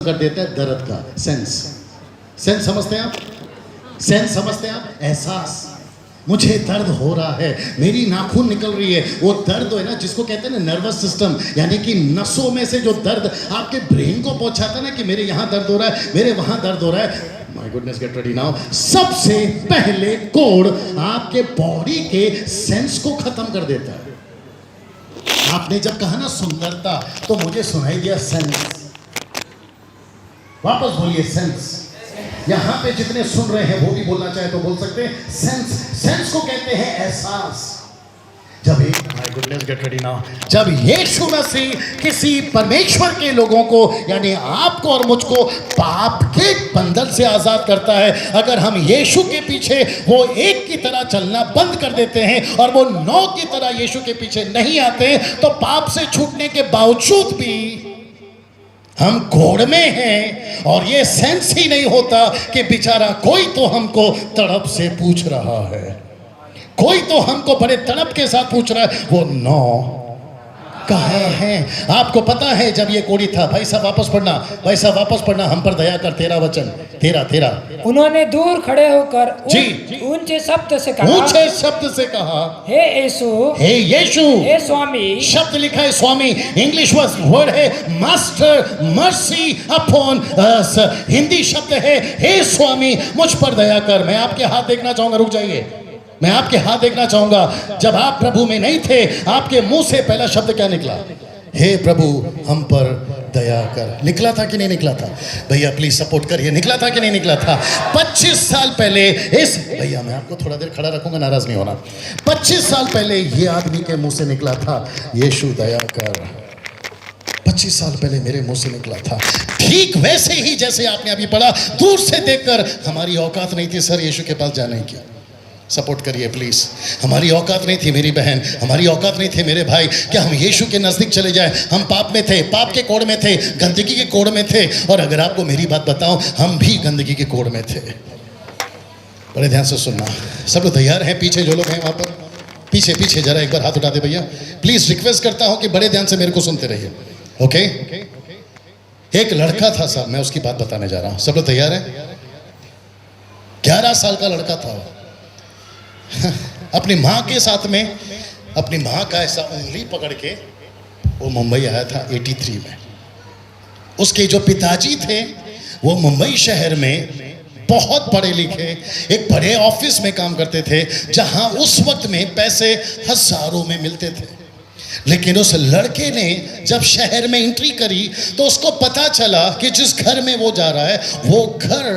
कर देता है दर्द का सेंस। सेंस समझते हैं आप? सेंस समझते हैं आप? एहसास। मुझे दर्द हो रहा है, मेरी नाखून निकल रही है, वो दर्द है ना जिसको कहते हैं ना नर्वस सिस्टम, यानी कि नसों में से जो दर्द आपके ब्रेन को पहुंचाता है ना कि मेरे यहाँ दर्द हो रहा है, मेरे वहाँ दर्द हो रहा है। My goodness, gate ready now. सबसे पहले कोड आपके बॉडी के सेंस को खत्म कर देता है। आपने जब कहा ना सुंदरता, तो मुझे सुनाई दिया सेंस। वापस बोलिए सेंस। यहां पे जितने सुन रहे हैं वो भी बोलना चाहे तो बोल सकते हैं सेंस। सेंस को कहते हैं एहसास। जब एक my goodness, gate ready now, जब यीशु मसीह किसी परमेश्वर के लोगों को यानी आपको और मुझको पाप के बंधन से आजाद करता है, अगर हम यीशु के पीछे वो एक की तरह चलना बंद कर देते हैं और वो 9 की तरह यीशु के पीछे नहीं आते, तो पाप से छूटने के बावजूद भी हम घोड़ में हैं और ये सेंस ही नहीं होता कि बेचारा कोई तो हमको तड़प से पूछ रहा है, कोई तो हमको बड़े तड़प के साथ पूछ रहा है वो 9 कहाँ हैं। आपको पता है जब ये कोड़ी था, भाई साहब वापस पढ़ना, भाई साहब वापस पढ़ना, हम पर दया कर, 13 वचन 13। उन्होंने दूर खड़े होकर जी ऊंचे शब्द से कहा, ऊंचे शब्द से कहा, हे यीशु, हे यीशु, हे स्वामी। शब्द लिखा है स्वामी, इंग्लिश वर्ड है master, mercy upon us. Hindi शब्द है हे स्वामी मुझ पर दया कर। मैं आपके हाथ देखना चाहूंगा, रुक जाइए, मैं आपके हाथ देखना चाहूंगा। जब आप प्रभु में नहीं थे, आपके मुंह से पहला शब्द क्या निकला? हे प्रभु हम पर दया कर। निकला था कि नहीं निकला था? भैया प्लीज सपोर्ट करिए, निकला था कि नहीं निकला था? 25 साल पहले इस, भैया मैं आपको थोड़ा देर खड़ा रखूंगा, नाराज नहीं होना। 25 साल पहले ये आदमी के मुंह से निकला था यीशु दया कर। 25 साल पहले मेरे मुंह से निकला था। ठीक वैसे ही जैसे आपने अभी पढ़ा, दूर से देखकर हमारी औकात नहीं थी सर यीशु के पास जाने की। सपोर्ट करिए प्लीज। हमारी औकात नहीं थी मेरी बहन, हमारी औकात नहीं थे मेरे भाई, क्या हम यीशु के नजदीक चले जाएं? हम पाप में थे, पाप के कोड़ में थे, गंदगी के कोड़ में थे। और अगर आपको मेरी बात बताऊं, हम भी गंदगी के कोड़ में थे। बड़े ध्यान से सुनना, सब लोग तैयार हैं? पीछे जो लोग हैं वहां पर पीछे पीछे जरा एक बार हाथ उठा दे भैया, प्लीज रिक्वेस्ट करता हूं कि बड़े ध्यान से मेरे को सुनते रहिए। ओके? एक लड़का था साहब, मैं उसकी बात बताने जा रहा हूं। सब लोग तैयार हैं? 11 साल का लड़का था। अपनी माँ के साथ में, अपनी माँ का ऐसा उंगली पकड़ के वो मुंबई आया था 83 में। उसके जो पिताजी थे वो मुंबई शहर में बहुत पढ़े लिखे एक बड़े ऑफिस में काम करते थे, जहां उस वक्त में पैसे हजारों में मिलते थे। लेकिन उस लड़के ने जब शहर में एंट्री करी तो उसको पता चला कि जिस घर में वो जा रहा है वो घर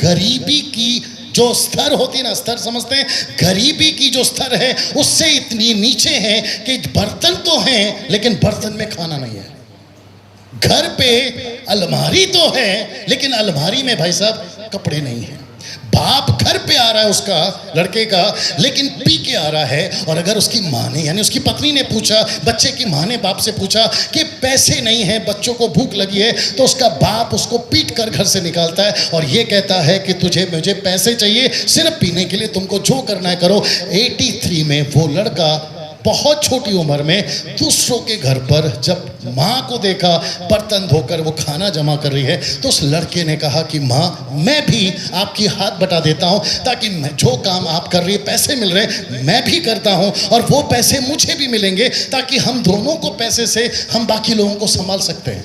गरीबी की जो स्तर होती है ना, स्तर समझते हैं, गरीबी की जो स्तर है उससे इतनी नीचे है कि बर्तन तो हैं लेकिन बर्तन में खाना नहीं है। घर पे अलमारी तो है लेकिन अलमारी में भाई साहब कपड़े नहीं है। बाप घर पे आ रहा है उसका, लड़के का, लेकिन पी के आ रहा है। और अगर उसकी माँ ने यानी उसकी पत्नी ने पूछा, बच्चे की माँ ने बाप से पूछा कि पैसे नहीं है, बच्चों को भूख लगी है, तो उसका बाप उसको पीट कर घर से निकालता है और ये कहता है कि मुझे पैसे चाहिए सिर्फ पीने के लिए, तुमको जो करना है करो। 83 में वो लड़का बहुत छोटी उम्र में दूसरों के घर पर जब माँ को देखा बर्तन धोकर वो खाना जमा कर रही है, तो उस लड़के ने कहा कि माँ मैं भी आपकी हाथ बटा देता हूँ, ताकि जो काम आप कर रही है, पैसे मिल रहे मैं भी करता हूँ और वो पैसे मुझे भी मिलेंगे, ताकि हम दोनों को पैसे से हम बाकी लोगों को संभाल सकते हैं,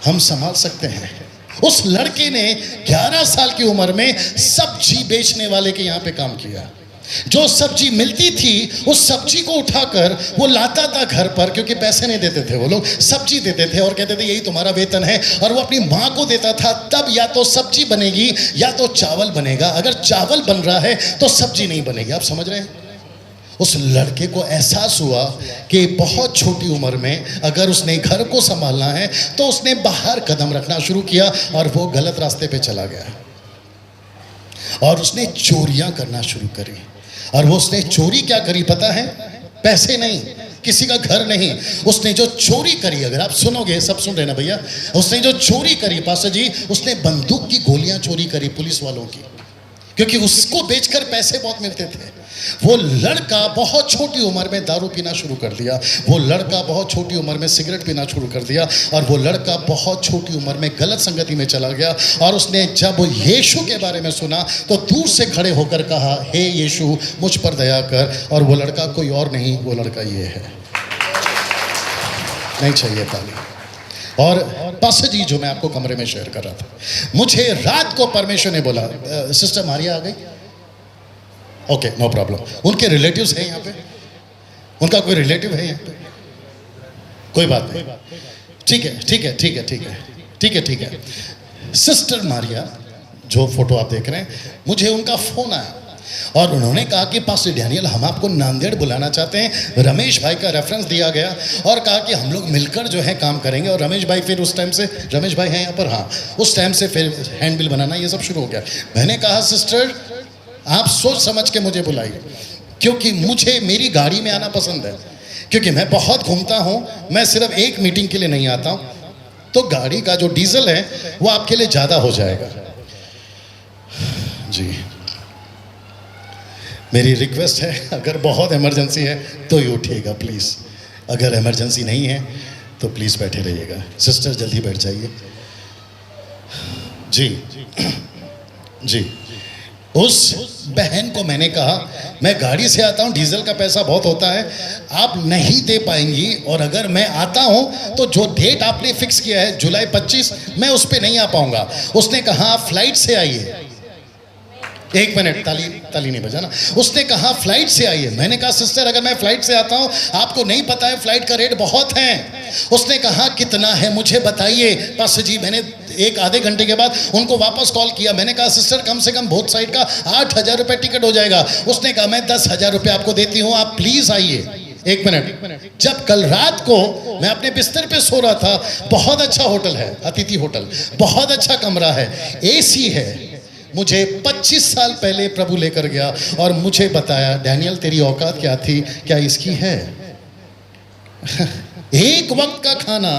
हम संभाल सकते हैं। उस लड़के ने 11 साल की उम्र में सब्जी बेचने वाले के यहाँ पे काम किया। जो सब्जी मिलती थी उस सब्जी को उठाकर वो लाता था घर पर, क्योंकि पैसे नहीं देते थे वो लोग, सब्जी देते थे और कहते थे यही तुम्हारा वेतन है, और वो अपनी माँ को देता था। तब या तो सब्जी बनेगी या तो चावल बनेगा, अगर चावल बन रहा है तो सब्जी नहीं बनेगी। आप समझ रहे हैं? उस लड़के को एहसास हुआ कि बहुत छोटी उम्र में अगर उसने घर को संभालना है तो उसने बाहर कदम रखना शुरू किया और वो गलत रास्ते पे चला गया और उसने चोरियां करना शुरू करी। और वो उसने चोरी क्या करी पता है? पैसे नहीं, किसी का घर नहीं, उसने जो चोरी करी, अगर आप सुनोगे, सब सुन रहे ना भैया, उसने जो चोरी करी पास्टर जी, उसने बंदूक की गोलियां चोरी करी पुलिस वालों की। क्योंकि उसको बेचकर पैसे बहुत मिलते थे। वो लड़का बहुत छोटी उम्र में दारू पीना शुरू कर दिया, वो लड़का बहुत छोटी उम्र में सिगरेट पीना शुरू कर दिया, और वो लड़का बहुत छोटी उम्र में गलत संगति में चला गया। और उसने जब यीशु के बारे में सुना तो दूर से खड़े होकर कहा, हे यीशु मुझ पर दया कर। और वो लड़का कोई और नहीं, वो लड़का ये है। नहीं चाहिए ताली। और पास्टर जी जो मैं आपको कमरे में शेयर कर रहा था, मुझे रात को परमेश्वर ने बोला, सिस्टर मारिया आ गई, ओके नो प्रॉब्लम। उनके रिलेटिव्स हैं यहाँ पे, उनका कोई रिलेटिव है यहाँ पे? कोई बात नहीं, ठीक है ठीक है ठीक है ठीक है ठीक है ठीक है। सिस्टर मारिया जो फोटो आप देख रहे हैं, मुझे उनका फोन आया और उन्होंने कहा कि पास्टर डैनियल हम आपको नांदेड़ बुलाना चाहते हैं। रमेश भाई का रेफरेंस दिया गया और कहा कि हम लोग मिलकर जो है काम करेंगे। और रमेश भाई फिर उस टाइम से, रमेश भाई हैं यहाँ पर, हाँ, उस टाइम से फिर हैंड बिल बनाना ये सब शुरू हो गया। मैंने कहा सिस्टर आप सोच समझ के मुझे बुलाइए, क्योंकि मुझे मेरी गाड़ी में आना पसंद है, क्योंकि मैं बहुत घूमता हूँ, मैं सिर्फ एक मीटिंग के लिए नहीं आता हूँ, तो गाड़ी का जो डीजल है वो आपके लिए ज़्यादा हो जाएगा। जी मेरी रिक्वेस्ट है, अगर बहुत इमरजेंसी है तो ही उठिएगा प्लीज़, अगर इमरजेंसी नहीं है तो प्लीज़ बैठे रहिएगा। सिस्टर जल्दी बैठ जाइए। जी जी उस बहन को मैंने कहा मैं गाड़ी से आता हूँ, डीजल का पैसा बहुत होता है, आप नहीं दे पाएंगी, और अगर मैं आता हूँ तो जो डेट आपने फिक्स किया है जुलाई 25, मैं उस पर नहीं आ पाऊँगा। उसने कहा आप फ्लाइट से आइए। एक मिनट, ताली नहीं बजाना। उसने कहा फ्लाइट से आइए। मैंने कहा सिस्टर अगर मैं फ्लाइट से आता हूँ, आपको नहीं पता है फ्लाइट का रेट बहुत है। उसने कहा कितना है मुझे बताइए। पास्टर जी मैंने एक आधे घंटे के बाद उनको वापस कॉल किया। मैंने कहा सिस्टर कम से कम बोथ साइड का 8,000 रुपये टिकट हो जाएगा। उसने कहा मैं 10,000 रुपये आपको देती हूँ, आप प्लीज़ आइए। एक मिनट, जब कल रात को मैं अपने बिस्तर पे सो रहा था, बहुत अच्छा होटल है, अतिथि होटल, बहुत अच्छा कमरा है, एसी है, मुझे 25 साल पहले प्रभु लेकर गया और मुझे बताया डैनियल तेरी औकात क्या थी, क्या इसकी है? एक वक्त का खाना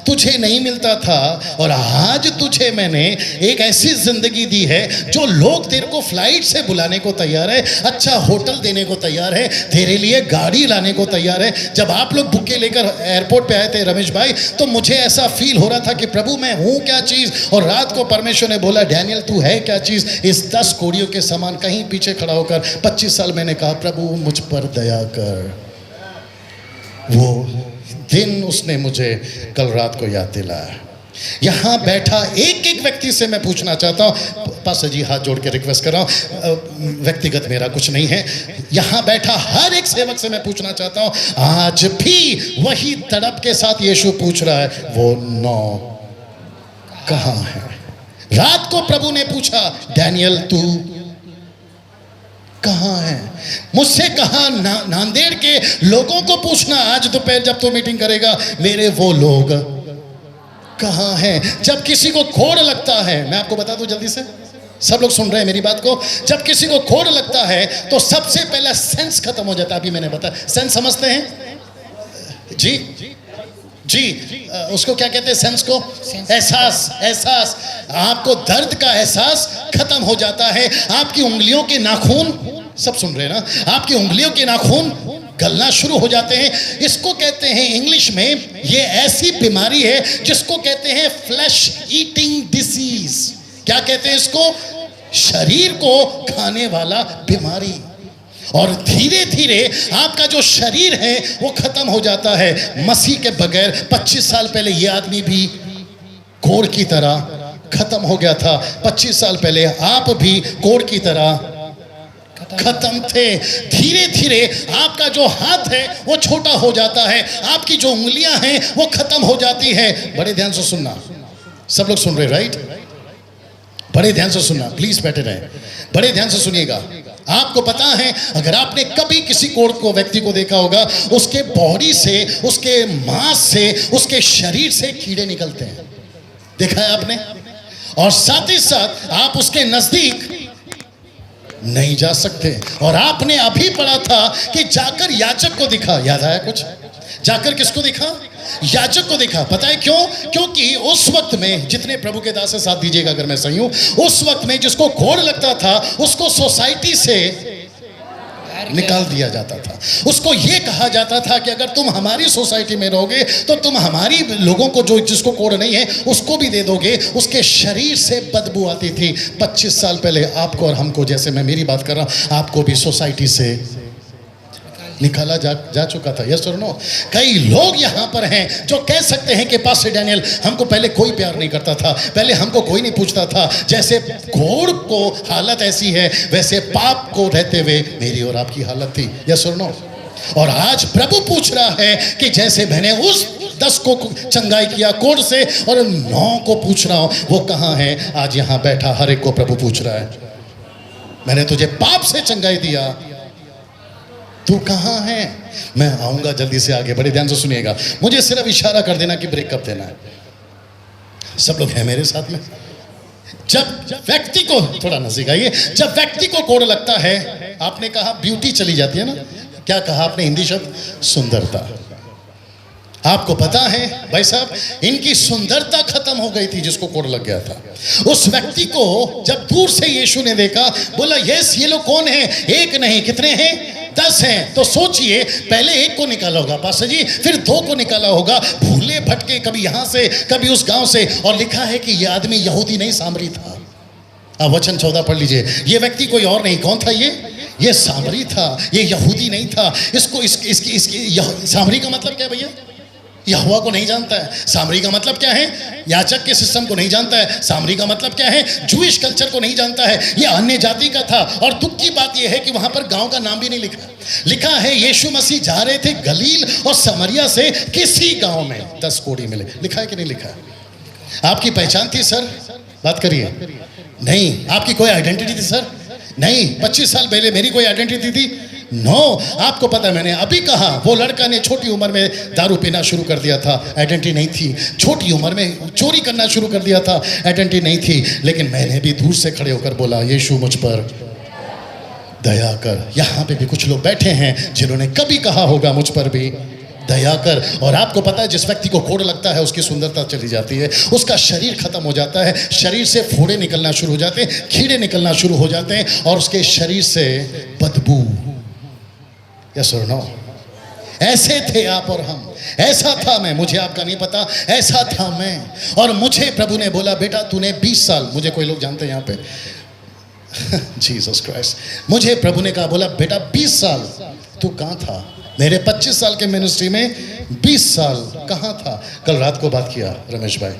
तुझे नहीं मिलता था और आज तुझे मैंने एक ऐसी जिंदगी दी है जो लोग तेरे को फ्लाइट से बुलाने को तैयार है, अच्छा होटल देने को तैयार है, तेरे लिए गाड़ी लाने को तैयार है। जब आप लोग बुके लेकर एयरपोर्ट पे आए थे रमेश भाई, तो मुझे ऐसा फील हो रहा था कि प्रभु मैं हूँ क्या चीज़। और रात को परमेश्वर ने बोला डैनियल तू है क्या चीज़। इस 10 कोड़ियों के समान कहीं पीछे खड़ा होकर 25 साल मैंने कहा प्रभु मुझ पर दया कर। वो दिन उसने मुझे कल रात को याद दिलाया। यहाँ बैठा एक एक व्यक्ति से मैं पूछना चाहता हूँ, पास्टर जी हाथ जोड़ के रिक्वेस्ट कर रहा हूँ, व्यक्तिगत मेरा कुछ नहीं है, यहाँ बैठा हर एक सेवक से मैं पूछना चाहता हूँ, आज भी वही तड़प के साथ यीशु पूछ रहा है वो 9 कहाँ है? रात को प्रभु ने पूछा डैनियल तू कहाँ है? मुझसे कहा नांदेड़ के लोगों को पूछना आज दोपहर जब तू मीटिंग करेगा, मेरे वो लोग कहाँ हैं? जब किसी को कोढ़ लगता है, मैं आपको बता दूं जल्दी से, सब लोग सुन रहे हैं मेरी बात को, जब किसी को कोढ़ लगता है तो सबसे पहला सेंस खत्म हो जाता है। अभी मैंने बताया, सेंस समझते हैं जी जी, उसको क्या कहते हैं सेंस को? एहसास। एहसास, आपको दर्द का एहसास खत्म हो जाता है। आपकी उंगलियों के नाखून, सब सुन रहे हैं ना, आपकी उंगलियों के नाखून गलना शुरू हो जाते हैं। इसको कहते हैं इंग्लिश में, ये ऐसी बीमारी है जिसको कहते हैं फ्लैश ईटिंग डिसीज। क्या कहते हैं इसको? शरीर को खाने वाला बीमारी। और धीरे धीरे आपका जो शरीर है वो खत्म हो जाता है। मसीह के बगैर 25 साल पहले ये आदमी भी कोढ़ की तरह खत्म हो गया था। 25 साल पहले आप भी कोढ़ की तरह खत्म थे। धीरे धीरे आपका जो हाथ है वो छोटा हो जाता है, आपकी जो उंगलियां हैं वो खत्म हो जाती है। बड़े ध्यान से सुनना, सब लोग सुन रहे राइट? बड़े ध्यान से सुनना, प्लीज बैठे रहे, बड़े ध्यान से सुनिएगा। आपको पता है, अगर आपने कभी किसी कोढ़ को व्यक्ति को देखा होगा, उसके बॉडी से, उसके मांस से, उसके शरीर से कीड़े निकलते हैं, देखा है आपने? और साथ ही साथ आप उसके नजदीक नहीं जा सकते। और आपने अभी पढ़ा था कि जाकर याजक को दिखा, याद आया कुछ? जाकर किसको दिखा? याजक को दिखा। पता है क्यों? क्योंकि उस वक्त में, जितने प्रभु के दास से साथ दीजिएगा अगर मैं सही हूं, उस वक्त में जिसको कोढ़ लगता था उसको सोसाइटी से निकाल दिया जाता था। उसको यह कहा जाता था कि अगर तुम हमारी सोसाइटी में रहोगे तो तुम हमारी लोगों को, जो जिसको कोढ़ नहीं है उसको भी दे दोगे। उसके शरीर से बदबू आती थी। 25 साल पहले आपको और हमको, जैसे मैं मेरी बात कर रहा हूं, आपको भी सोसाइटी से निकाला जा चुका था। यस और नो? कई लोग यहां पर हैं जो कह सकते हैं कि पास्टर डैनियल, हमको पहले कोई प्यार नहीं करता था, पहले हमको कोई नहीं पूछता था। जैसे घोड़ को हालत ऐसी है, वैसे पाप को रहते हुए मेरी और आपकी हालत थी। यस और नो? और आज प्रभु पूछ रहा है कि जैसे मैंने उस 10 को चंगाई किया कोढ़ से, और 9 को पूछ रहा हूं, वो कहां है? आज यहां बैठा हर एक को प्रभु पूछ रहा है, मैंने तुझे पाप से चंगाई दिया, तू कहां है? मैं आऊंगा जल्दी से आगे। बड़े ध्यान से सुनिएगा, मुझे सिर्फ इशारा कर देना कि ब्रेक कब देना है। सब लोग हैं मेरे साथ में? जब व्यक्ति को, थोड़ा नजदीक आइए, जब व्यक्ति को कोढ़ लगता है, आपने कहा ब्यूटी चली जाती है ना, क्या कहा आपने हिंदी शब्द? सुंदरता। आपको पता है भाई साहब, इनकी सुंदरता खत्म हो गई थी जिसको कोढ़ लग गया था। उस व्यक्ति को जब दूर से यीशु ने देखा, बोला यस, ये लोग कौन हैं? एक नहीं, कितने हैं? 10 हैं। तो सोचिए, पहले एक को निकाला होगा पास्टर जी, फिर 2 को निकाला होगा, भूले भटके, कभी यहां से कभी उस गांव से। और लिखा है कि यह आदमी यहूदी नहीं, सामरी था। अब वचन 14 पढ़ लीजिए। ये व्यक्ति कोई और नहीं, कौन था ये सामरी था, ये यहूदी नहीं था। इसकी सामरी का मतलब क्या है भैया? यहोवा को नहीं जानता है। सामरी का मतलब क्या है? याजक के सिस्टम को नहीं जानता है। सामरी का मतलब क्या है? जूइश कल्चर को नहीं जानता है। ये अन्य जाति का था। और दुख की बात यह है कि वहां पर गांव का नाम भी नहीं लिखा है। यीशु मसीह जा रहे थे गलील और समरिया से किसी गांव में 10 कोढ़ी मिले। लिखा है कि नहीं लिखा है? आपकी पहचान थी सर? बात करिए। नहीं। आपकी कोई आइडेंटिटी थी सर? नहीं। 25 साल पहले मेरी कोई आइडेंटिटी थी? नो। आपको पता है, मैंने अभी कहा, वो लड़का ने छोटी उम्र में दारू पीना शुरू कर दिया था, आइडेंटिटी नहीं थी। छोटी उम्र में चोरी करना शुरू कर दिया था, आइडेंटिटी नहीं थी। लेकिन मैंने भी दूर से खड़े होकर बोला, यीशु मुझ पर दया कर। यहां पे भी कुछ लोग बैठे हैं जिन्होंने कभी कहा होगा, मुझ पर भी दया कर। और आपको पता है, जिस व्यक्ति को कोढ़ लगता है उसकी सुंदरता चली जाती है, उसका शरीर खत्म हो जाता है, शरीर से फोड़े निकलना शुरू हो जाते हैं, कीड़े निकलना शुरू हो जाते हैं, और उसके शरीर से बदबू। यस और नो? ऐसे थे आप और हम। ऐसा था मैं, मुझे आपका नहीं पता, ऐसा था मैं। और मुझे प्रभु ने बोला, बेटा तूने 20 साल, मुझे कोई लोग जानते हैं यहाँ पे जीसस क्राइस्ट, मुझे प्रभु ने कहा, बोला बेटा 20 साल तू कहाँ था? मेरे 25 साल के मिनिस्ट्री में 20 साल कहाँ था? कल रात को बात किया रमेश भाई,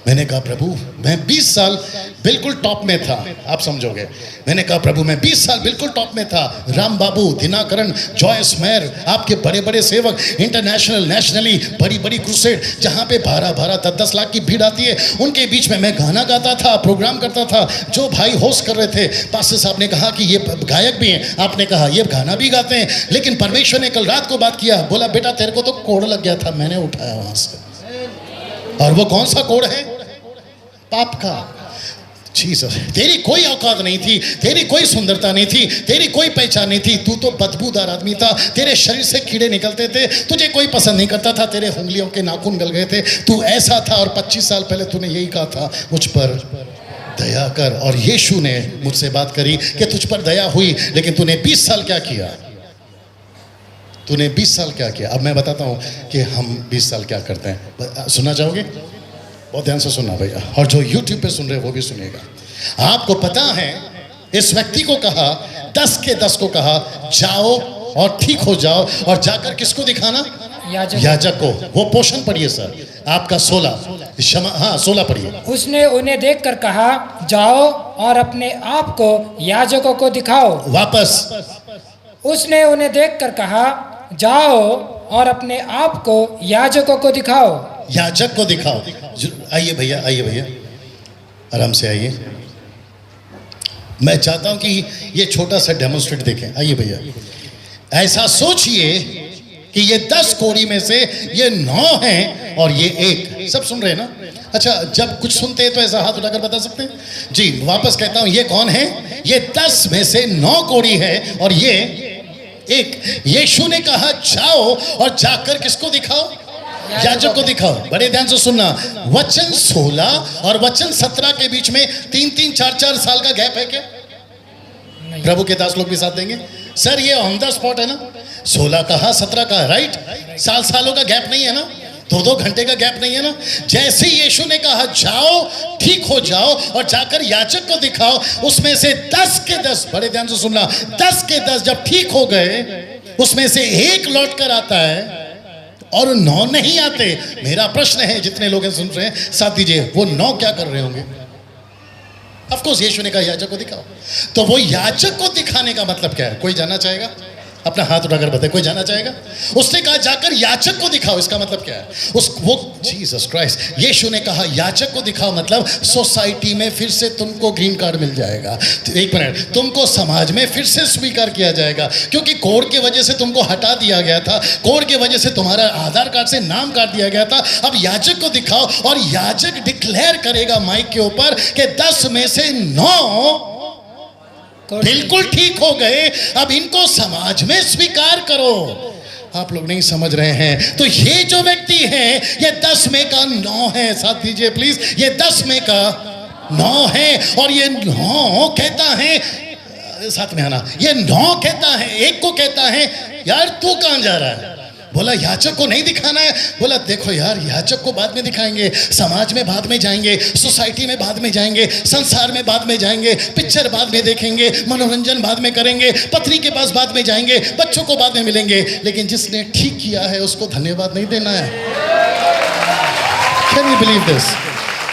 मैंने कहा प्रभु मैं 20 साल बिल्कुल टॉप में था। आप समझोगे, मैंने कहा प्रभु मैं 20 साल बिल्कुल टॉप में था। राम बाबू, दिनाकरण, जॉयस मेयर, आपके बड़े बड़े सेवक, इंटरनेशनल, नेशनली बड़ी बड़ी क्रूसेड, जहाँ पे 12-12, 10-10 लाख की भीड़ आती है, उनके बीच में मैं गाना गाता था, प्रोग्राम करता था। जो भाई होस्ट कर रहे थे, पास्टर साहब ने कहा कि ये गायक भी हैं, आपने कहा ये गाना भी गाते हैं। लेकिन परमेश्वर ने कल रात को बात किया, बोला बेटा तेरे को तो कोढ़ लग गया था, मैंने उठाया वहां से। और वो कौन सा कोढ़ है? पाप का। जीसस, तेरी कोई औकात नहीं थी, तेरी कोई सुंदरता नहीं थी, तेरी कोई पहचान नहीं थी। तू तो बदबूदार आदमी था, तेरे शरीर से कीड़े निकलते थे, तुझे कोई पसंद नहीं करता था, तेरे उंगलियों के नाखून गल गए थे, तू ऐसा था। और 25 साल पहले तूने यही कहा था, मुझ पर दया कर। और यीशु ने मुझसे बात करी कि तुझ पर दया हुई, लेकिन तूने 20 साल क्या किया? तूने 20 साल क्या किया? अब मैं बताता हूं कि हम 20 साल क्या करते हैं। सुनना चाहोगे? बहुत ध्यान से सुनना भैया, और जो YouTube पे सुन रहे हैं वो भी सुनिएगा। आपको पता है, इस व्यक्ति को कहा, 10 के 10 को कहा, जाओ और ठीक हो जाओ। और जाकर किसको दिखाना? याजक को। वो पोर्शन पढ़िए सर, आपका 16, हाँ 16 पढ़िए। उसने उन्हें देखकर कहा, जाओ और अपने आप को याजकों को दिखाओ। वापस। उसने उन्हें देखकर कहा, जाओ और अपने आप को याजकों को दिखाओ। याजक को दिखाओ। आइए भैया, आइए भैया, आराम से आइए। मैं चाहता हूं कि ये छोटा सा डेमोन्स्ट्रेट देखें। आइए भैया, ऐसा सोचिए कि ये 10 कोढ़ी में से ये 9 हैं और ये 1। सब सुन रहे हैं ना? अच्छा, जब कुछ सुनते हैं तो ऐसा हाथ उठाकर बता सकते हैं? जी, वापस कहता हूं, ये कौन है? ये 10 में से 9 कोढ़ी है और ये एक यीशु ने कहा जाओ और जाकर किसको दिखाओ? याजक को दिखाओ। बड़े ध्यान से सुनना, वचन 16 और वचन 17 के बीच में 3-3, 4-4 साल का गैप है क्या? प्रभु के दास लोग भी साथ देंगे। सर ये ऑन द स्पॉट है ना, 16 कहा 17 कहा, राइट? सालों का गैप नहीं है ना, 2-2 घंटे का गैप नहीं है ना। जैसे यीशु ने कहा जाओ, ठीक हो जाओ और जाकर याजक को दिखाओ, उसमें से 10 के 10, बड़े ध्यान से सुनना, 10 के 10 जब ठीक हो गए, उसमें से एक लौट कर आता है और 9 नहीं आते। मेरा प्रश्न है, जितने लोग सुन रहे हैं साथ दीजिए, वो 9 क्या कर रहे होंगे? ऑफ कोर्स यीशु ने कहा याजक को दिखाओ, तो वो याजक को दिखाने का मतलब क्या है? कोई जानना चाहेगा? अपना हाथ उठाकर बताए, कोई जानना चाहेगा? उसने कहा जाकर याजक को दिखाओ, इसका मतलब क्या है? वो जीसस क्राइस्ट, यीशु ने कहा याजक को दिखाओ मतलब सोसाइटी में फिर से तुमको ग्रीन कार्ड मिल जाएगा। एक मिनट, तुमको समाज में फिर से स्वीकार किया जाएगा, क्योंकि कोड के वजह से तुमको हटा दिया गया था, कोड के वजह से तुम्हारा आधार कार्ड से नाम काट दिया गया था। अब याजक को दिखाओ और याजक डिक्लेयर करेगा माइक के ऊपर कि 10 में से 9 बिल्कुल ठीक हो गए, अब इनको समाज में स्वीकार करो। आप लोग नहीं समझ रहे हैं। तो ये जो व्यक्ति है, ये 10 में का 9 है। साथ दीजिए प्लीज, ये 10 में का 9 है और ये 9 कहता है, साथ में आना, ये 9 कहता है, एक को कहता है यार तू कहां जा रहा है? बोला याजक को नहीं दिखाना है। बोला देखो यार, याजक को बाद में दिखाएंगे, समाज में बाद में जाएंगे, सोसाइटी में बाद में जाएंगे, संसार में बाद में जाएंगे, पिक्चर बाद में देखेंगे, मनोरंजन बाद में करेंगे, पत्नी के पास बाद में जाएंगे, बच्चों को बाद में मिलेंगे, लेकिन जिसने ठीक किया है उसको धन्यवाद नहीं देना है। Can you believe this?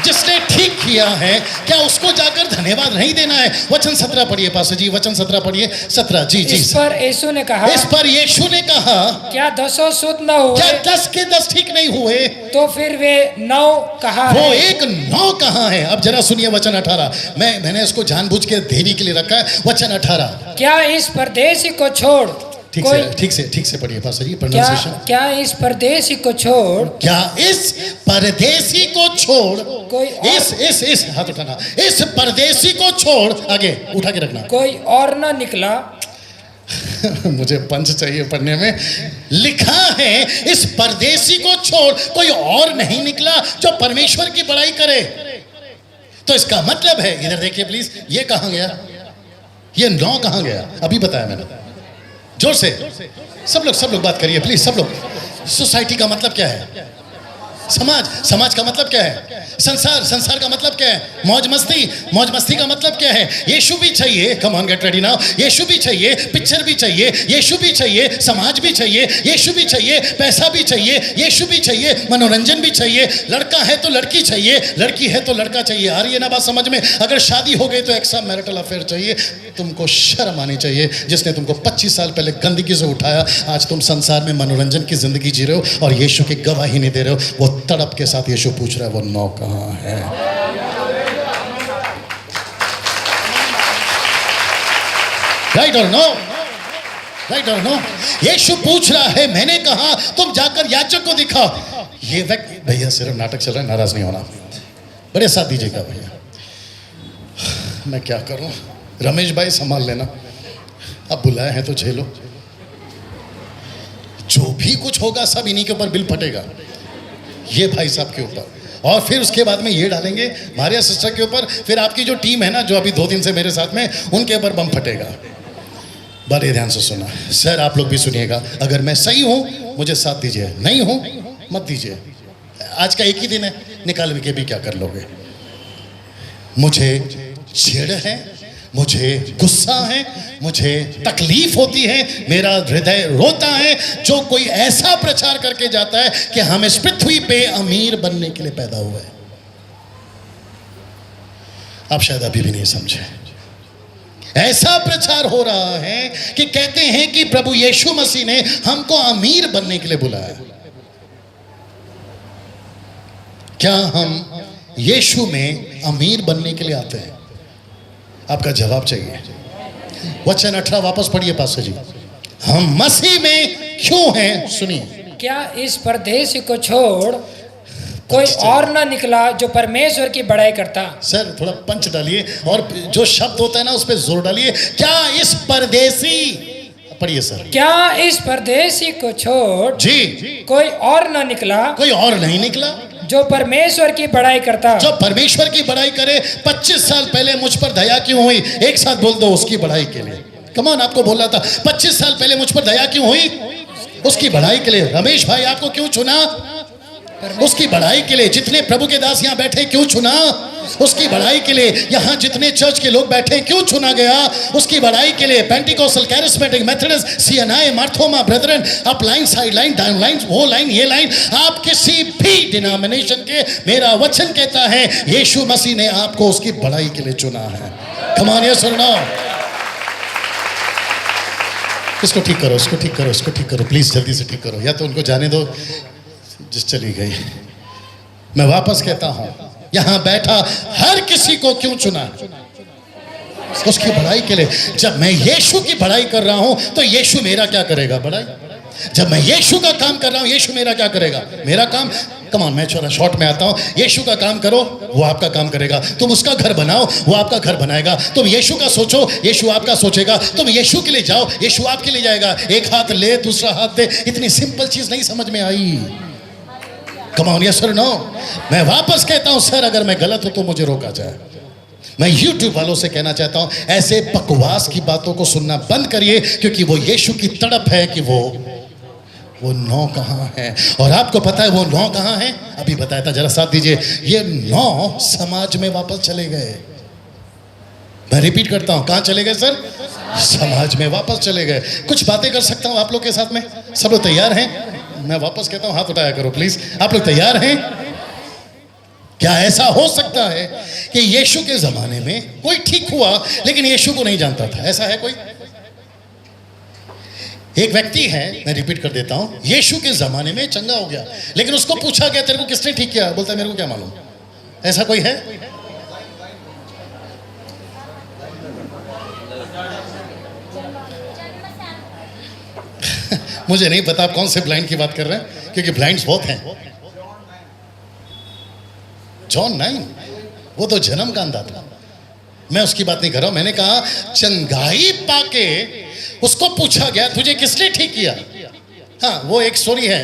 जिसने ठीक किया है, क्या उसको जाकर धन्यवाद नहीं देना है? वचन 17 पढ़िए पास्टर जी, वचन 17 पढ़िए, 17 जी। इस पर यीशु ने कहा, इस पर यीशु ने कहा क्या 10 शुद्ध न हुए? क्या 10 के 10 ठीक नहीं हुए? तो फिर वे 9 कहाँ वो है? एक 9 कहाँ है? अब जरा सुनिए वचन 18, मैंने इसको जानबूझ के देरी के लिए रखा है। वचन 18, क्या इस परदेशी को छोड़ ठीक से पढ़िए पास्टर जी, प्रोनाउंसिएशन। क्या इस परदेशी को छोड़, क्या इस परदेशी को छोड़, कोई इस हाथ उठाना, इस परदेशी को छोड़, आगे उठा के रखना, कोई और न निकला। मुझे पंच चाहिए पढ़ने में। लिखा है इस परदेशी को छोड़ कोई और नहीं निकला जो परमेश्वर की बड़ाई करे। तो इसका मतलब है, इधर देखिए प्लीज, ये कहां गया? ये 9 कहां गया? अभी बताया मैंने। जोर से सब लोग बात करिए प्लीज, सब लोग। सोसाइटी का मतलब क्या है? समाज का मतलब क्या है? संसार का मतलब क्या है? मौज मस्ती का मतलब क्या है? यीशु भी चाहिए, come on get ready now. Yeshu भी चाहिए, पिक्चर भी चाहिए, यीशु भी चाहिए, समाज भी चाहिए, यीशु भी चाहिए, पैसा भी चाहिए, यीशु भी चाहिए, मनोरंजन भी चाहिए, लड़का है तो लड़की चाहिए, लड़की है तो लड़का चाहिए। आ रही है ना बात समझ में? अगर शादी हो गई तो एक्स्ट्रा मैरिटल अफेयर चाहिए। तुमको शर्म आनी चाहिए, जिसने तुमको 25 साल पहले गंदगी से उठाया, आज तुम संसार में मनोरंजन की जिंदगी जी रहे हो और यीशु की गवाही नहीं दे रहे हो। वो तड़प के साथ यीशु पूछ रहा है वो 9 कहां है? राइट और नो? राइट और नो? यीशु पूछ रहा है, मैंने कहा तुम जाकर याजक को दिखाओ। ये व्यक्ति, भैया सिर्फ नाटक चल रहा है, नाराज नहीं होना, बड़े साथ दीजिएगा भैया। मैं क्या करूं? रमेश भाई संभाल लेना, अब बुलाए हैं तो झेलो। जो भी कुछ होगा सब इन्हीं के ऊपर बिल फटेगा, ये भाई साहब के ऊपर, और फिर उसके बाद में ये डालेंगे मारिया सिस्टर के ऊपर, फिर आपकी जो टीम है ना, जो अभी 2 दिन से मेरे साथ में, उनके ऊपर बम फटेगा। बड़े ध्यान से सुना सर, आप लोग भी सुनिएगा। अगर मैं सही हूं मुझे साथ दीजिए, नहीं हूं मत दीजिए। आज का एक ही दिन है, निकाल के भी क्या कर लोगे? मुझे चिढ़ है, मुझे गुस्सा है, मुझे तकलीफ होती है, मेरा हृदय रोता है जो कोई ऐसा प्रचार करके जाता है कि हम इस पृथ्वी पे अमीर बनने के लिए पैदा हुए। आप शायद अभी भी नहीं समझे। ऐसा प्रचार हो रहा है कि कहते हैं कि प्रभु यीशु मसीह ने हमको अमीर बनने के लिए बुलाया। क्या हम यीशु में अमीर बनने के लिए आते हैं? आपका जवाब चाहिए। वचन 18 वापस पढ़िए पास्टर जी। हम मसीह में क्यों हैं? सुनिए। क्या इस परदेशी को छोड़ कोई और ना निकला जो परमेश्वर की बड़ाई करता? सर थोड़ा पंच डालिए और जो शब्द होता है ना उस पर जोर डालिए। क्या इस परदेशी, पढ़िए सर। क्या इस परदेसी को छोड़ जी कोई और न निकला कोई और नहीं निकला जो परमेश्वर की बड़ाई करता। जो परमेश्वर की बड़ाई करे। 25 साल पहले मुझ पर दया क्यों हुई? एक साथ बोल दो, उसकी बड़ाई के लिए। कमान, आपको बोल रहा था 25 साल पहले मुझ पर दया क्यों हुई? उसकी बड़ाई के लिए। रमेश भाई आपको क्यों चुना? उसकी बड़ाई के लिए। जितने प्रभु के दास यहाँ बैठे क्यों चुना? उसकी बड़ाई के लिए। यहाँ जितने चर्च के लोग बैठे क्यों चुना गया? उसकी बड़ाई के लिए। Pentecostal, charismatic, Methodist, CNI, Marthoma, Brethren, up line, side line, down line, वो लाइन, ये लाइन, आप किसी भी डिनोमिनेशन के, मेरा वचन कहता है यीशु मसीह ने आपको उसकी बड़ाई के लिए चुना है। कम ऑन, यस और नो? इसको ठीक करो, इसको ठीक करो, इसको ठीक करो, प्लीज जल्दी से ठीक करो, या तो उनको जाने दो जिस चली गई। मैं वापस कहता हूं, यहां बैठा हर किसी को क्यों चुना? उसकी बड़ाई के लिए। जब मैं यीशु की बड़ाई कर रहा हूं तो यीशु मेरा क्या करेगा? बड़ाई। जब मैं यीशु का काम कर रहा हूं, यीशु मेरा क्या करेगा? मेरा काम। कमान, मैं थोड़ा शॉर्ट में आता हूं। यीशु का काम करो, वो आपका काम करेगा। तुम उसका घर बनाओ, वो आपका घर बनाएगा। तुम यीशु का सोचो, यीशु आपका सोचेगा। तुम यीशु के लिए जाओ, यीशु आपके लिए जाएगा। एक हाथ ले, दूसरा हाथ दे। इतनी सिंपल चीज नहीं समझ में आई? कम ऑन, यस और नो? मैं वापस कहता हूं सर, अगर मैं गलत हूं तो मुझे रोका जाए। मैं YouTube वालों से कहना चाहता हूं, ऐसे बकवास की बातों को सुनना बंद करिए, क्योंकि वो यीशु की तड़प है कि वो नौ कहाँ है। और आपको पता है वो नौ कहाँ है? अभी बताया था, जरा साथ दीजिए। ये नौ समाज में वापस चले गए। मैं रिपीट करता हूं, कहां चले गए सर? समाज में वापस चले गए। कुछ बातें कर सकता हूं आप लोग के साथ में? सब लोग तैयार हैं? मैं वापस कहता हूं, हाथ उठाया करो प्लीज। आप लोग तैयार हैं? क्या ऐसा हो सकता है कि यीशु के जमाने में कोई ठीक हुआ लेकिन यीशु को नहीं जानता था? ऐसा है कोई? एक व्यक्ति है, मैं रिपीट कर देता हूं, यीशु के जमाने में चंगा हो गया, लेकिन उसको पूछा गया तेरे को किसने ठीक किया? बोलता है मेरे को क्या मालूम। ऐसा कोई है? मुझे नहीं पता आप कौन से ब्लाइंड की बात कर रहे हैं, क्योंकि ब्लाइंड्स बहुत हैं। जॉन 9, वो तो जन्म का अंधा था। मैं उसकी बात नहीं कर रहा हूं। मैंने कहा चंगाई पाके उसको पूछा गया तुझे किसने ठीक किया? हाँ, वो एक स्टोरी है।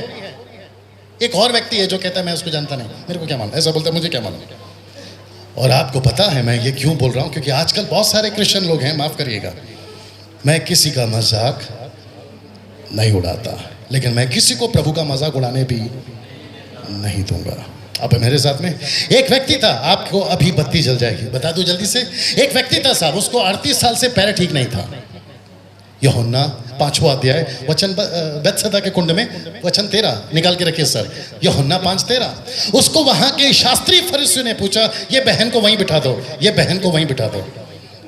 एक और व्यक्ति है जो कहता है मैं उसको जानता नहीं, मेरे को क्या मालूम। ऐसा बोलता है मुझे क्या मालूम। और आपको पता है मैं ये क्यों बोल रहा हूं? क्योंकि आजकल बहुत सारे क्रिश्चियन लोग हैं, माफ करिएगा, मैं किसी का मजाक नहीं उड़ाता, लेकिन मैं किसी को प्रभु का मजाक उड़ाने भी नहीं दूंगा। अब मेरे साथ में एक व्यक्ति था, आपको अभी बत्ती जल जाएगी, बता दूं जल्दी से। एक व्यक्ति था साहब, उसको 38 साल से पैर ठीक नहीं था। यूहन्ना 5वां अध्याय वचन, बेथसदा के कुंड में वचन 13 निकाल के रखिए सर। यूहन्ना 5:13। उसको वहां के शास्त्री फरीसियों ने पूछा, ये बहन को वहीं बिठा दो, ये बहन को वहीं बिठा दो,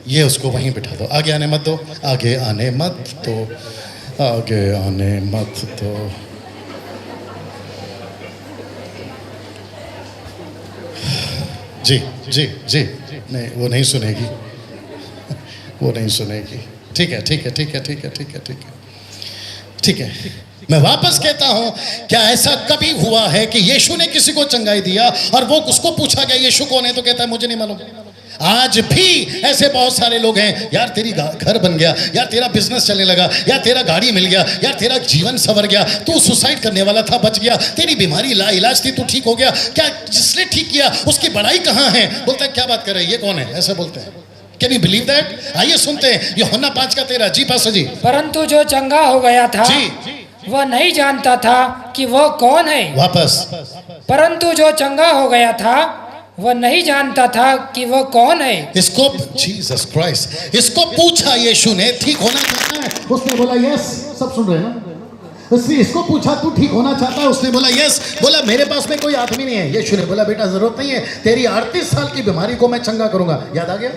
ये उसको वहीं बिठा दो, आगे आने मत दो, आगे आने मत दो, आगे आने मत दो। जी जी जी, नहीं वो नहीं सुनेगी, वो नहीं सुनेगी। ठीक है ठीक है ठीक है ठीक है ठीक है ठीक है ठीक है। मैं वापस कहता हूं, क्या ऐसा कभी हुआ है कि यीशु ने किसी को चंगाई दिया और वो उसको पूछा गया यीशु कौन है, तो कहता है मुझे नहीं मालूम। आज भी ऐसे बहुत सारे लोग हैं, यार तेरी घर बन गया, यार तेरा बिजनेस चलने लगा, यार तेरा गाड़ी मिल गया, यार तेरा जीवन संवर गया, तू सुसाइड करने वाला था बच गया, तेरी बीमारी लाइलाज थी तू ठीक हो गया, क्या जिसने ठीक किया उसकी बड़ाई कहाँ है? बोलता है क्या बात कर रहे हैं, ये कौन है? ऐसा बोलते हैं। Can you believe that? आइए सुनते हैं यूहन्ना 5:13। जी पास्टर जी। परंतु जो चंगा हो गया था जी, वह नहीं जानता था कि वह कौन है। वापस। परंतु जो चंगा हो गया था वह नहीं जानता था कि वह कौन है। इसको जीसस क्राइस्ट, इसको पूछा यीशु ने ठीक होना चाहता है, उसने बोला यस। सब सुन रहे हैं ना? उसने इसको पूछा तू ठीक होना चाहता है, उसने बोला यस। बोला मेरे पास में कोई आदमी नहीं है। यीशु ने बोला बेटा जरूरत नहीं है, तेरी 38 साल की बीमारी को मैं चंगा करूंगा। याद आ गया?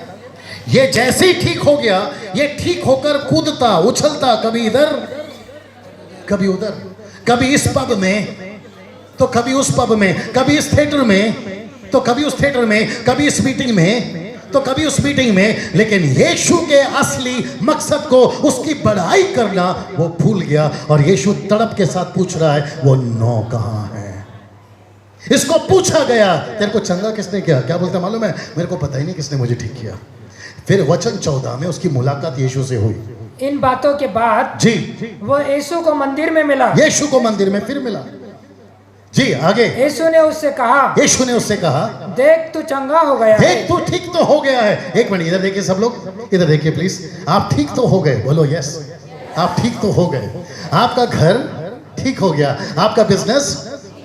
ये जैसे ही ठीक हो गया, ये ठीक होकर कूदता उछलता, कभी इधर कभी उधर, कभी इस पब में तो कभी उस पब में, कभी इस थिएटर में तो कभी उस थिएटर में, कभी इस मीटिंग में तो कभी उस मीटिंग में। लेकिन यीशु के असली मकसद को, उसकी बड़ाई करना वो भूल गया। और यीशु तड़प के साथ पूछ रहा है वो 9 कहां है? इसको पूछा गया तेरे को चंगा किसने किया? क्या बोलता मालूम है? मेरे को पता ही नहीं किसने मुझे ठीक किया। फिर वचन 14 में उसकी मुलाकात यीशु से हुई। इन बातों के बाद जी, वो यीशु को मंदिर में मिला। यीशु को मंदिर में फिर मिला। जी, आगे। यीशु ने उससे कहा, यीशु ने उससे कहा, देख तू चंगा हो गया है। देख तू ठीक तो हो गया है। एक मिनट इधर देखिए, सब लोग इधर देखिए प्लीज। आप ठीक तो हो गए, बोलो यस। आप ठीक तो हो गए। आपका घर ठीक हो गया, आपका बिजनेस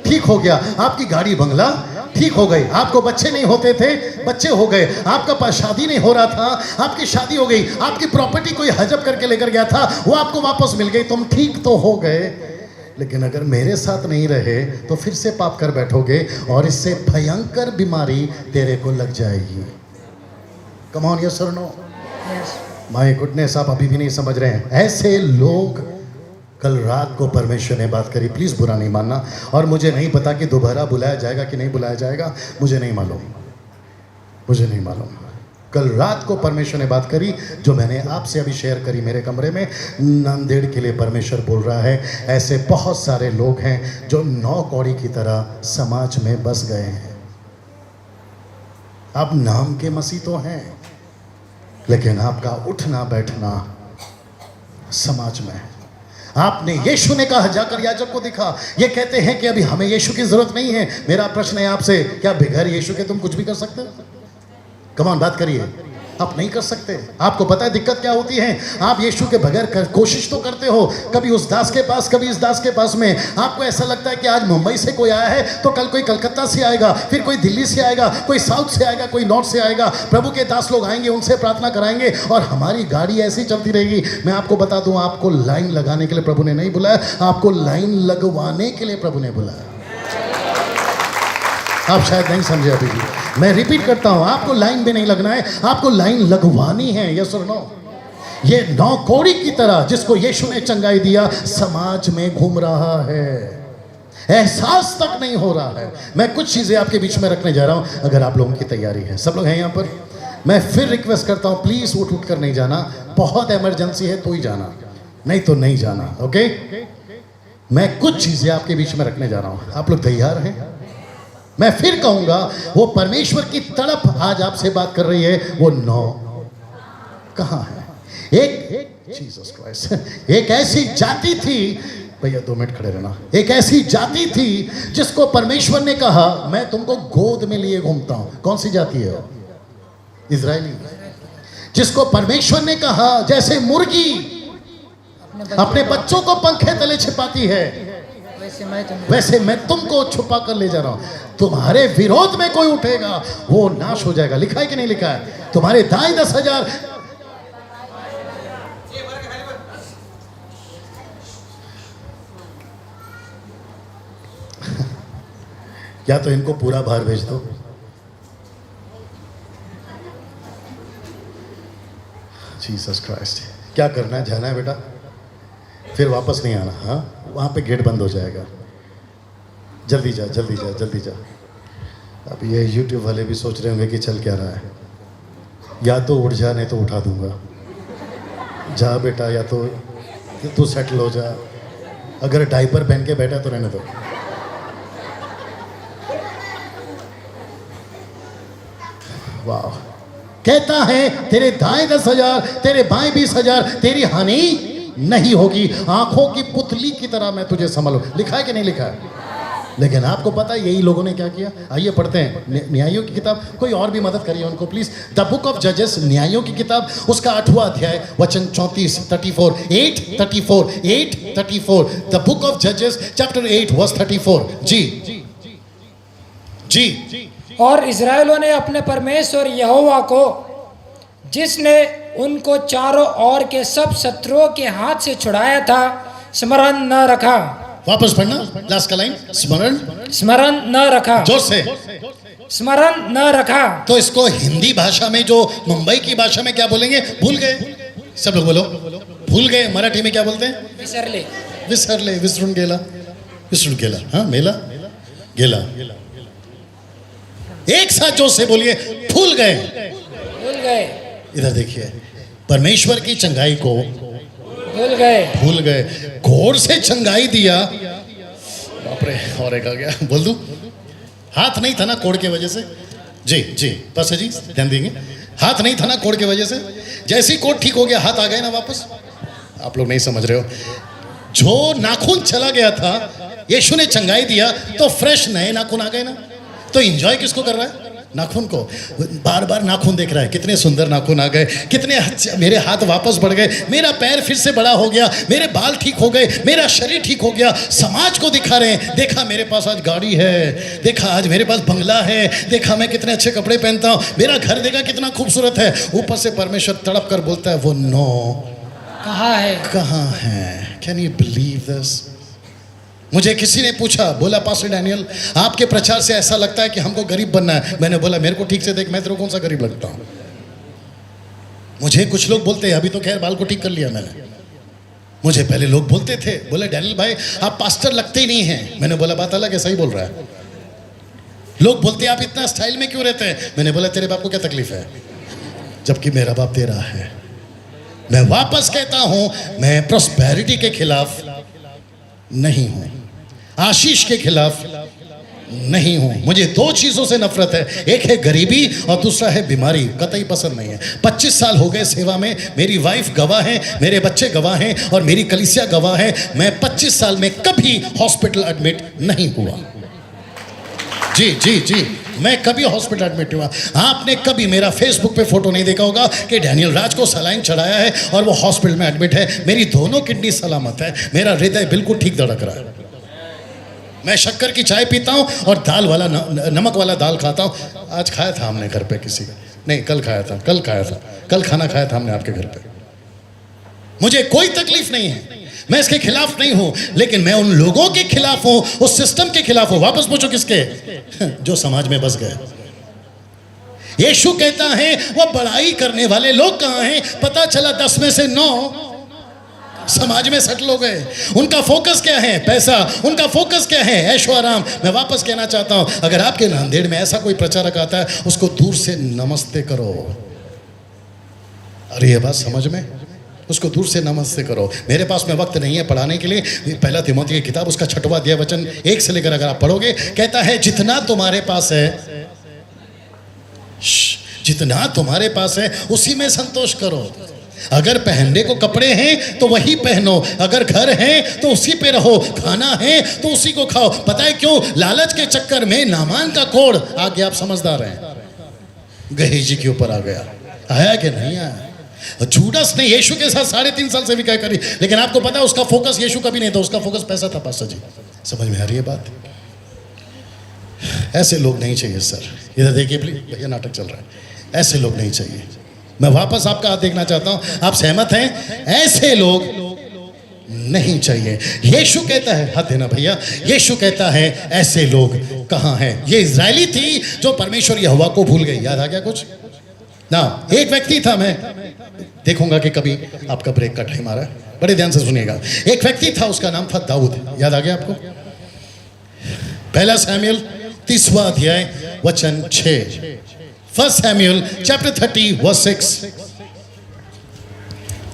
ठीक हो गया, आपकी गाड़ी बंगला ठीक हो गई, आपको बच्चे नहीं होते थे, बच्चे हो गए, आपका पास शादी नहीं हो रहा था, आपकी शादी हो गई, आपकी प्रॉपर्टी कोई हजब करके लेकर गया था, वो आपको वापस मिल गई, तुम ठीक तो हो गए। लेकिन अगर मेरे साथ नहीं रहे तो फिर से पाप कर बैठोगे और इससे भयंकर बीमारी तेरे को लग जाएगी। कम ऑन, यस और नो? माय गुडनेस, आप अभी भी नहीं समझ रहे हैं। ऐसे लोग, कल रात को परमेश्वर ने बात करी, प्लीज बुरा नहीं मानना। और मुझे नहीं पता कि दोबारा बुलाया जाएगा कि नहीं बुलाया जाएगा, मुझे नहीं मालूम, मुझे नहीं मालूम। कल रात को परमेश्वर ने बात करी जो मैंने आपसे अभी शेयर करी मेरे कमरे में। नांदेड़ के लिए परमेश्वर बोल रहा है, ऐसे बहुत सारे लोग हैं जो 9 कौड़ी की तरह समाज में बस गए हैं। आप नाम के मसीह तो हैं, लेकिन आपका उठना बैठना समाज में है। आपने, यीशु ने कहा जाकर याजक को दिखा। ये कहते हैं कि अभी हमें यीशु की जरूरत नहीं है। मेरा प्रश्न है आपसे, क्या बगैर यीशु के तुम कुछ भी कर सकते हो? कमान, बात करिए। आप नहीं कर सकते। आपको पता है दिक्कत क्या होती है? आप यीशु के बगैर कोशिश तो करते हो, कभी उस दास के पास, कभी इस दास के पास में। आपको ऐसा लगता है कि आज मुंबई से कोई आया है तो कल कोई कलकत्ता से आएगा, फिर कोई दिल्ली से आएगा, कोई साउथ से आएगा, कोई नॉर्थ से आएगा। प्रभु के दास लोग आएंगे, उनसे प्रार्थना कराएंगे और हमारी गाड़ी ऐसी चलती रहेगी। मैं आपको बता दूं, आपको लाइन लगाने के लिए प्रभु ने नहीं बुलाया, आपको लाइन लगवाने के लिए प्रभु ने बुलाया। आप शायद नहीं समझे अभी भी। मैं रिपीट करता हूं, आपको लाइन में नहीं लगना है, आपको लाइन लगवानी है। यस और नो? ये 9 कौड़ी की तरह जिसको यीशु ने चंगाई दिया, समाज में घूम रहा है, एहसास तक नहीं हो रहा है। मैं कुछ चीजें आपके बीच में रखने जा रहा हूं, अगर आप लोगों की तैयारी है। सब लोग हैं यहाँ पर? मैं फिर रिक्वेस्ट करता हूं, प्लीज उठ कर नहीं जाना। बहुत इमरजेंसी है तो ही जाना, नहीं तो नहीं जाना। ओके? मैं कुछ चीजें आपके बीच में रखने जा रहा हूं। आप लोग तैयार हैं? मैं फिर कहूंगा, वो परमेश्वर की तड़प आज आपसे बात कर रही है। वो 9 कहां है? एक जीसस क्राइस्ट, एक ऐसी जाति थी, भैया 2 मिनट खड़े रहना। एक ऐसी जाति थी जिसको परमेश्वर ने कहा, मैं तुमको गोद में लिए घूमता हूं। कौन सी जाति है? इजरायली। जिसको परमेश्वर ने कहा, जैसे मुर्गी अपने बच्चों को पंखे तले छिपाती है, वैसे मैं तुमको छुपा कर ले जा रहा हूं। तुम्हारे विरोध में कोई उठेगा वो नाश हो जाएगा। लिखा है कि नहीं लिखा है? तुम्हारे दाएं 10,000, या तो इनको पूरा भार भेज दो। जीसस क्राइस्ट, क्या करना है? जाना है बेटा, फिर वापस नहीं आना। हाँ, वहाँ पे गेट बंद हो जाएगा। जल्दी जा, जल्दी जा, जल्दी जा। अब ये यूट्यूब वाले भी सोच रहे होंगे कि चल क्या रहा है। या तो उठ जा, नहीं तो उठा दूंगा। जा बेटा, या तो तू सेटल हो जा। अगर डायपर पहन के बैठा तो रहने दो। वाह, कहता है तेरे दाएं 10,000, तेरे बाएं 20,000, तेरी हानि नहीं होगी। आंखों की पुतली की तरह मैं तुझे संभालूं। लिखा है कि नहीं लिखा है? लेकिन आपको पता है यही लोगों ने क्या किया? आइए पढ़ते हैं न्यायों की किताब। कोई और भी मदद करिए उनको प्लीज। द बुक ऑफ जजेस, न्यायों की किताब, उसका 8वां अध्याय, वचन 34, 34, 8:34, 8:34। द बुक ऑफ जजेस चैप्टर 8 वर्स 34। जी जी। और इस्राएलियों ने अपने परमेश्वर यहोवा को, जिसने उनको चारों ओर के सब शत्रुओं के हाथ से छुड़ाया था, स्मरण न रखा। वापस पढ़ना, लास्ट का लाइन, स्मरण न रखा। जोर से, स्मरण न रखा। तो इसको हिंदी भाषा में, जो मुंबई की भाषा में क्या बोलेंगे? भूल गए। सब लोग बोलो, भूल गए। मराठी में क्या बोलते हैं? विसरले। विसरले, विसरून गेला, विसरून गेला। हाँ, मेला गेला। एक साथ जोर से बोलिए, भूल गए। भूल गए। इधर देखिए, परमेश्वर की चंगाई को भूल गए। भूल गए। घोड़ से चंगाई दिया। बाप रे, और एक आ गया। बोल दूं? हाथ नहीं था ना कोड़ के वजह से। जी जी, बस है जी, ध्यान देंगे। हाथ नहीं था ना कोड़ के वजह से। जैसे ही कोड़ ठीक हो गया, हाथ आ गए ना वापस। आप लोग नहीं समझ रहे हो, जो नाखून चला गया था यीशु ने चंगाई दिया तो फ्रेश नए नाखून आ गए ना। तो एंजॉय किसको कर रहा है? नाखून को। बार बार नाखून देख रहा है, कितने सुंदर नाखून आ गए, कितने मेरे हाथ वापस बढ़ गए, मेरा पैर फिर से बड़ा हो गया, मेरे बाल ठीक हो गए, मेरा शरीर ठीक हो गया। समाज को दिखा रहे हैं, देखा मेरे पास आज गाड़ी है, देखा आज मेरे पास बंगला है, देखा मैं कितने अच्छे कपड़े पहनता हूँ, मेरा घर देखा कितना खूबसूरत है। ऊपर से परमेश्वर तड़प कर बोलता है वो नो कहाँ है? कहाँ है? Can you believe this? मुझे किसी ने पूछा, बोला पास्टर डैनियल आपके प्रचार से ऐसा लगता है कि हमको गरीब बनना है। मैंने बोला मेरे को ठीक से देख, मैं तेरे को कौन सा गरीब लगता हूँ? मुझे कुछ लोग बोलते हैं, अभी तो खैर बाल को ठीक कर लिया मैंने, मुझे पहले लोग बोलते थे, बोले डैनियल भाई आप पास्टर लगते ही नहीं हैं। मैंने बोला बात अलग है, सही बोल रहा है। लोग बोलते हैं आप इतना स्टाइल में क्यों रहते हैं? मैंने बोला तेरे बाप को क्या तकलीफ है, जबकि मेरा बाप तेरा है। मैं वापस कहता हूं, मैं प्रॉस्पेरिटी के खिलाफ नहीं हूं, आशीष के खिलाफ नहीं हूं। मुझे दो चीजों से नफरत है, एक है गरीबी और दूसरा है बीमारी। कतई पसंद नहीं है। 25 साल हो गए सेवा में, मेरी वाइफ गवाह है, मेरे बच्चे गवाह हैं और मेरी कलीसिया गवाह है। मैं 25 साल में कभी हॉस्पिटल एडमिट नहीं हुआ। जी जी जी, मैं कभी हॉस्पिटल एडमिट हुआ। आपने कभी मेरा फेसबुक पे फोटो नहीं देखा होगा कि डैनियल राज को सलाइन चढ़ाया है और वो हॉस्पिटल में एडमिट है। मेरी दोनों किडनी सलामत है, मेरा हृदय बिल्कुल ठीक धड़क रहा है। मैं शक्कर की चाय पीता हूँ और दाल वाला नमक वाला दाल खाता हूँ। आज खाया था हमने घर पे किसी का, नहीं कल खाया था, कल खाना खाया था हमने आपके घर पे। मुझे कोई तकलीफ नहीं है, मैं इसके खिलाफ नहीं हूं, लेकिन मैं उन लोगों के खिलाफ हूं, उस सिस्टम के खिलाफ हूं। वापस पूछो किसके? जो समाज में बस गए। यीशु कहता है वो बड़ाई करने वाले लोग कहां हैं? पता चला 10 में से 9 समाज में सेटल हो गए। उनका फोकस क्या है? पैसा। उनका फोकस क्या है? ऐशो आराम। मैं वापस कहना चाहता हूं, अगर आपके नांदेड़ में ऐसा कोई प्रचारक आता है, उसको दूर से नमस्ते करो। अरे ये बात समझ में? उसको दूर से नमस्ते करो। मेरे पास में वक्त नहीं है पढ़ाने के लिए। पहला तिमोथी की किताब उसका 6वां अध्याय वचन 1 से लेकर अगर आप पढ़ोगे, कहता है जितना तुम्हारे पास है, जितना तुम्हारे पास है उसी में संतोष करो। अगर पहनने को कपड़े हैं तो वही पहनो, अगर घर है तो उसी पे रहो, खाना है तो उसी को खाओ। पता है क्यों? लालच के चक्कर में नामान का कोड़ आ गया। आप समझदार हैं, गहेजी के ऊपर आ गया। आया कि नहीं आया? जूडस ने यीशु के साथ 3.5 साल से भी क्या करी, लेकिन आपको पता है उसका फोकस यीशु का भी नहीं था, उसका फोकस पैसा था। पास्टर जी समझ में आ रही है बात? ऐसे लोग नहीं चाहिए सर। इधर देखिए प्लीज, भैया नाटक चल रहा है। ऐसे लोग नहीं चाहिए। मैं वापस आपका हाथ देखना चाहता हूं, आप सहमत हैं? ऐसे लोग नहीं चाहिए। यीशु कहता है, हाथ देना भैया, यीशु कहता है ऐसे लोग कहां हैं? ये इजरायली थी जो परमेश्वर यहोवा को भूल गई। याद आ गया कुछ ना? एक व्यक्ति था, मैं देखूंगा कि कभी आपका ब्रेक का टाइम आ रहा है, बड़े ध्यान से सुनिएगा। एक व्यक्ति था, उसका नाम था दाऊद। याद आ गया आपको? पहला शमूएल 30वां अध्याय वचन 6। 1 शमूएल चैप्टर 30 वर्स 6।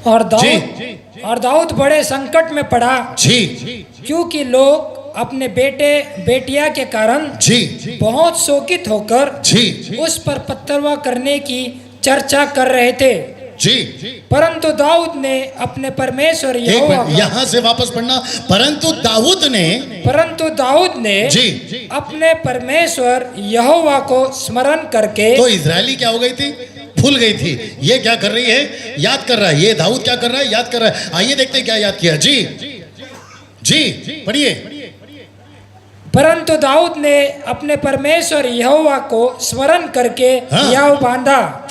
और दाऊद बड़े संकट में पड़ा जी, क्योंकि लोग अपने बेटे बेटिया के कारण जी बहुत शोकित होकर जी उस पर पत्थरवा करने की चर्चा कर रहे थे। जी। परंतु दाऊद ने अपने परमेश्वर यहोवा का, यहां से वापस पढ़ना। परंतु दाऊद ने जी अपने परमेश्वर यहोवा को स्मरण करके। तो इजरायली क्या हो गई थी? भूल गई थी। ये क्या कर रही है? याद कर रहा है। ये दाऊद क्या कर रहा है? याद कर रहा है। आइए देखते हैं क्या याद किया। जी जी पढ़िए। परंतु दाऊद ने अपने परमेश्वर यहोवा को स्मरण करके याव बांधा।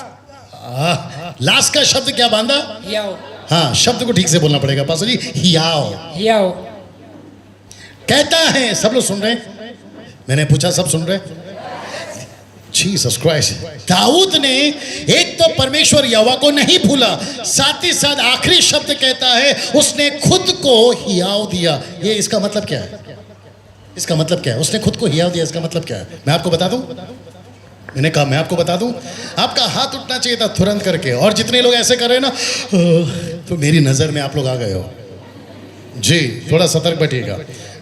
लास्ट का शब्द क्या बांधा? याव। हाँ, शब्द को ठीक से बोलना पड़ेगा पास्टर जी। याव कहता है। सब लोग सुन रहे हैं? मैंने पूछा सब सुन रहे हैं? Jesus Christ. दाऊद ने एक तो परमेश्वर यहोवा को नहीं भूला, साथ ही साथ आखिरी शब्द कहता है उसने खुद को हियाव दिया। ये इसका मतलब क्या है? इसका मतलब क्या है? उसने खुद को हियाव दिया, इसका मतलब क्या है? मैं आपको बता दूं। मैंने कहा मैं आपको बता दूं। आपका हाथ उठना चाहिए था तुरंत करके, और जितने लोग ऐसे कर रहे हैं ना, तो मेरी नजर में आप लोग आ गए हो। जी थोड़ा सतर्क बैठिएगा।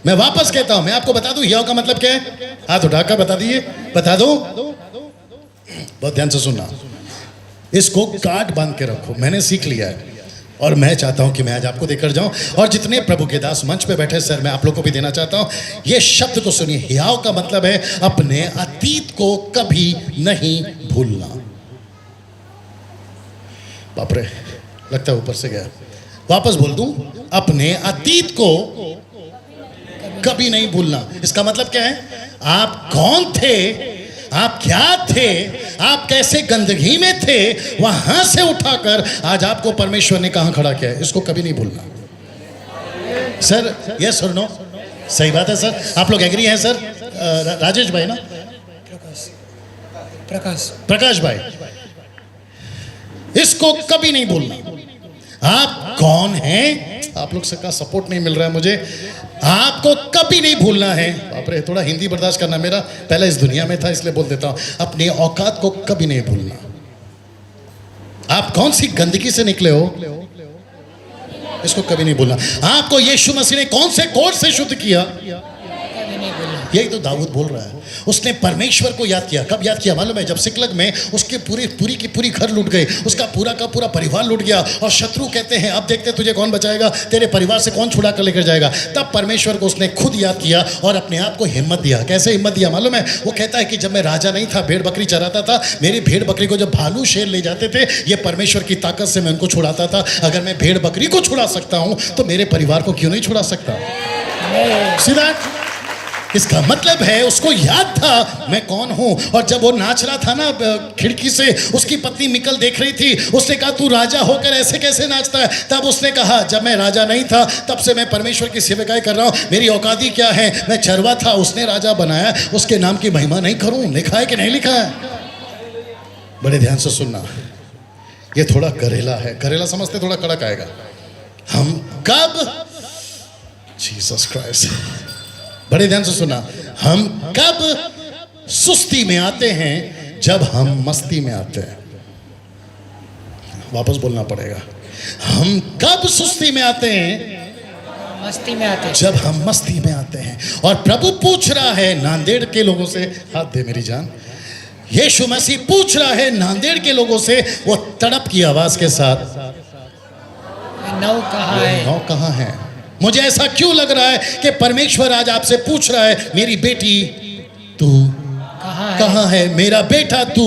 मैं वापस कहता हूं, मैं आपको बता दूं हियाव का मतलब क्या है। हाथ उठाकर बता दिए, बता दो। बहुत ध्यान से सुनना। इसको गांठ बांध के रखो। मैंने सीख लिया है। और मैं चाहता हूं कि मैं आज आपको देकर जाऊं, और जितने प्रभु के दास मंच पे बैठे सर, मैं आप लोगों को भी देना चाहता हूं। ये शब्द को सुनिए, हियाव का मतलब है अपने अतीत को कभी नहीं भूलना। बाप रे, लगता है ऊपर से गया, वापस बोल दूं, अपने अतीत को कभी नहीं भूलना। इसका मतलब क्या है? आप कौन थे, आप क्या थे, आप कैसे गंदगी में थे, वहां से उठाकर आज आपको परमेश्वर ने कहां खड़ा किया है, इसको कभी नहीं भूलना। सर यस और नो? सही बात है सर, आप लोग एग्री हैं सर? राजेश भाई ना, प्रकाश भाई, इसको कभी नहीं भूलना। आप कौन हैं? आप लोग सबका सपोर्ट नहीं मिल रहा है मुझे। आपको कभी नहीं भूलना है। बाप रे, थोड़ा हिंदी बर्दाश्त करना, मेरा पहले इस दुनिया में था इसलिए बोल देता हूं। अपनी औकात को कभी नहीं भूलना। आप कौन सी गंदगी से निकले हो, इसको कभी नहीं भूलना। आपको यीशु मसीह ने कौन से कोड से शुद्ध किया, यही तो दाऊद बोल रहा है। उसने परमेश्वर को याद किया। कब याद किया मालूम है? जब सिकलग में उसके पूरी की पूरी घर लूट गए, उसका पूरा का पूरा परिवार लूट गया, और शत्रु कहते हैं अब देखते तुझे कौन बचाएगा, तेरे परिवार से कौन छुड़ा कर लेकर जाएगा। तब परमेश्वर को उसने खुद याद किया और अपने आप को हिम्मत दिया। कैसे हिम्मत दिया मालूम है? वो कहता है कि जब मैं राजा नहीं था, भेड़ बकरी चराता था, मेरी भेड़ बकरी को जब भालू शेर ले जाते थे, ये परमेश्वर की ताकत से मैं उनको छुड़ाता था। अगर मैं भेड़ बकरी को छुड़ा सकता हूं तो मेरे परिवार को क्यों नहीं छुड़ा सकता? सीधा इसका मतलब है उसको याद था मैं कौन हूं। और जब वो नाच रहा था ना खिड़की से, उसकी पत्नी मिकल देख रही थी, उसने कहा तू राजा होकर ऐसे कैसे नाचता है? तब उसने कहा जब मैं राजा नहीं था तब से मैं परमेश्वर की सेवकाई कर रहा हूं, मेरी औकाती क्या है, मैं चरवा था, उसने राजा बनाया, उसके नाम की महिमा नहीं करूं? लिखा है कि नहीं लिखा है? बड़े ध्यान से सुनना, ये थोड़ा करेला है, करेला समझते, थोड़ा कड़क आएगा। हम कब, जीसस क्राइस्ट, बड़े ध्यान से सुना, हम कब सुस्ती में आते हैं? जब हम मस्ती में आते हैं। वापस बोलना पड़ेगा, हम कब सुस्ती में आते हैं? मस्ती में आते हैं। जब हम मस्ती में आते हैं। और प्रभु पूछ रहा है नांदेड़ के लोगों से, हाथ दे मेरी जान, यीशु मसीह पूछ रहा है नांदेड़ के लोगों से, वो तड़प की आवाज के साथ, नौ कहाँ है? नौ कहाँ है? मुझे ऐसा क्यों लग रहा है कि परमेश्वर आज आपसे पूछ रहा है, मेरी बेटी तू कहाँ है? मेरा बेटा तू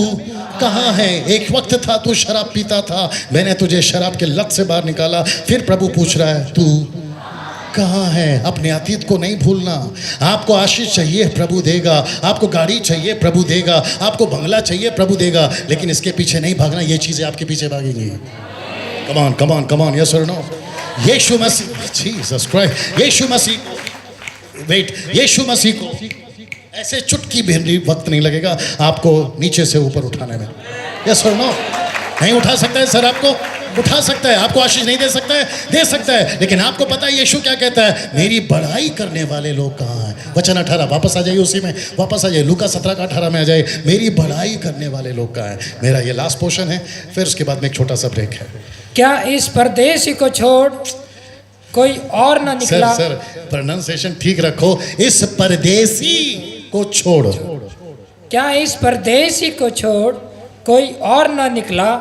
कहाँ है? एक वक्त था तू शराब पीता था, मैंने तुझे शराब के लत से बाहर निकाला। फिर प्रभु पूछ रहा है तू कहाँ है? अपने अतीत को नहीं भूलना। आपको आशीष चाहिए, प्रभु देगा। आपको गाड़ी चाहिए, प्रभु देगा। आपको बंगला चाहिए, प्रभु देगा। लेकिन इसके पीछे नहीं भागना, ये चीजें आपके पीछे भागेंगी। कमान कमान कमान, यस और नो? यीशु मसीह, जीसस क्राइस्ट, यीशु मसीह, वेट, यीशु मसीह को ऐसे चुटकी भी वक्त नहीं लगेगा आपको नीचे से ऊपर उठाने में। यस और नो? नहीं उठा सकता है सर, आपको उठा सकता है, आपको आशीष नहीं दे सकता है, दे सकता है। लेकिन आपको पता है यीशु क्या कहता है? मेरी बड़ाई करने वाले लोग कहाँ हैं? वचन 18, वापस आ जाइए उसी में, वापस आ जाइए, लूका 17 का 18 में आ जाइए। मेरी बड़ाई करने वाले लोग कहाँ हैं? मेरा ये लास्ट पोर्शन है, फिर उसके बाद में एक छोटा सा ब्रेक है। क्या इस परदेसी को छोड़ कोई और न निकला? सर प्रोनाउंसिएशन ठीक रखो, इस परदेसी को छोड़। क्या इस परदेसी को छोड़ कोई और न निकला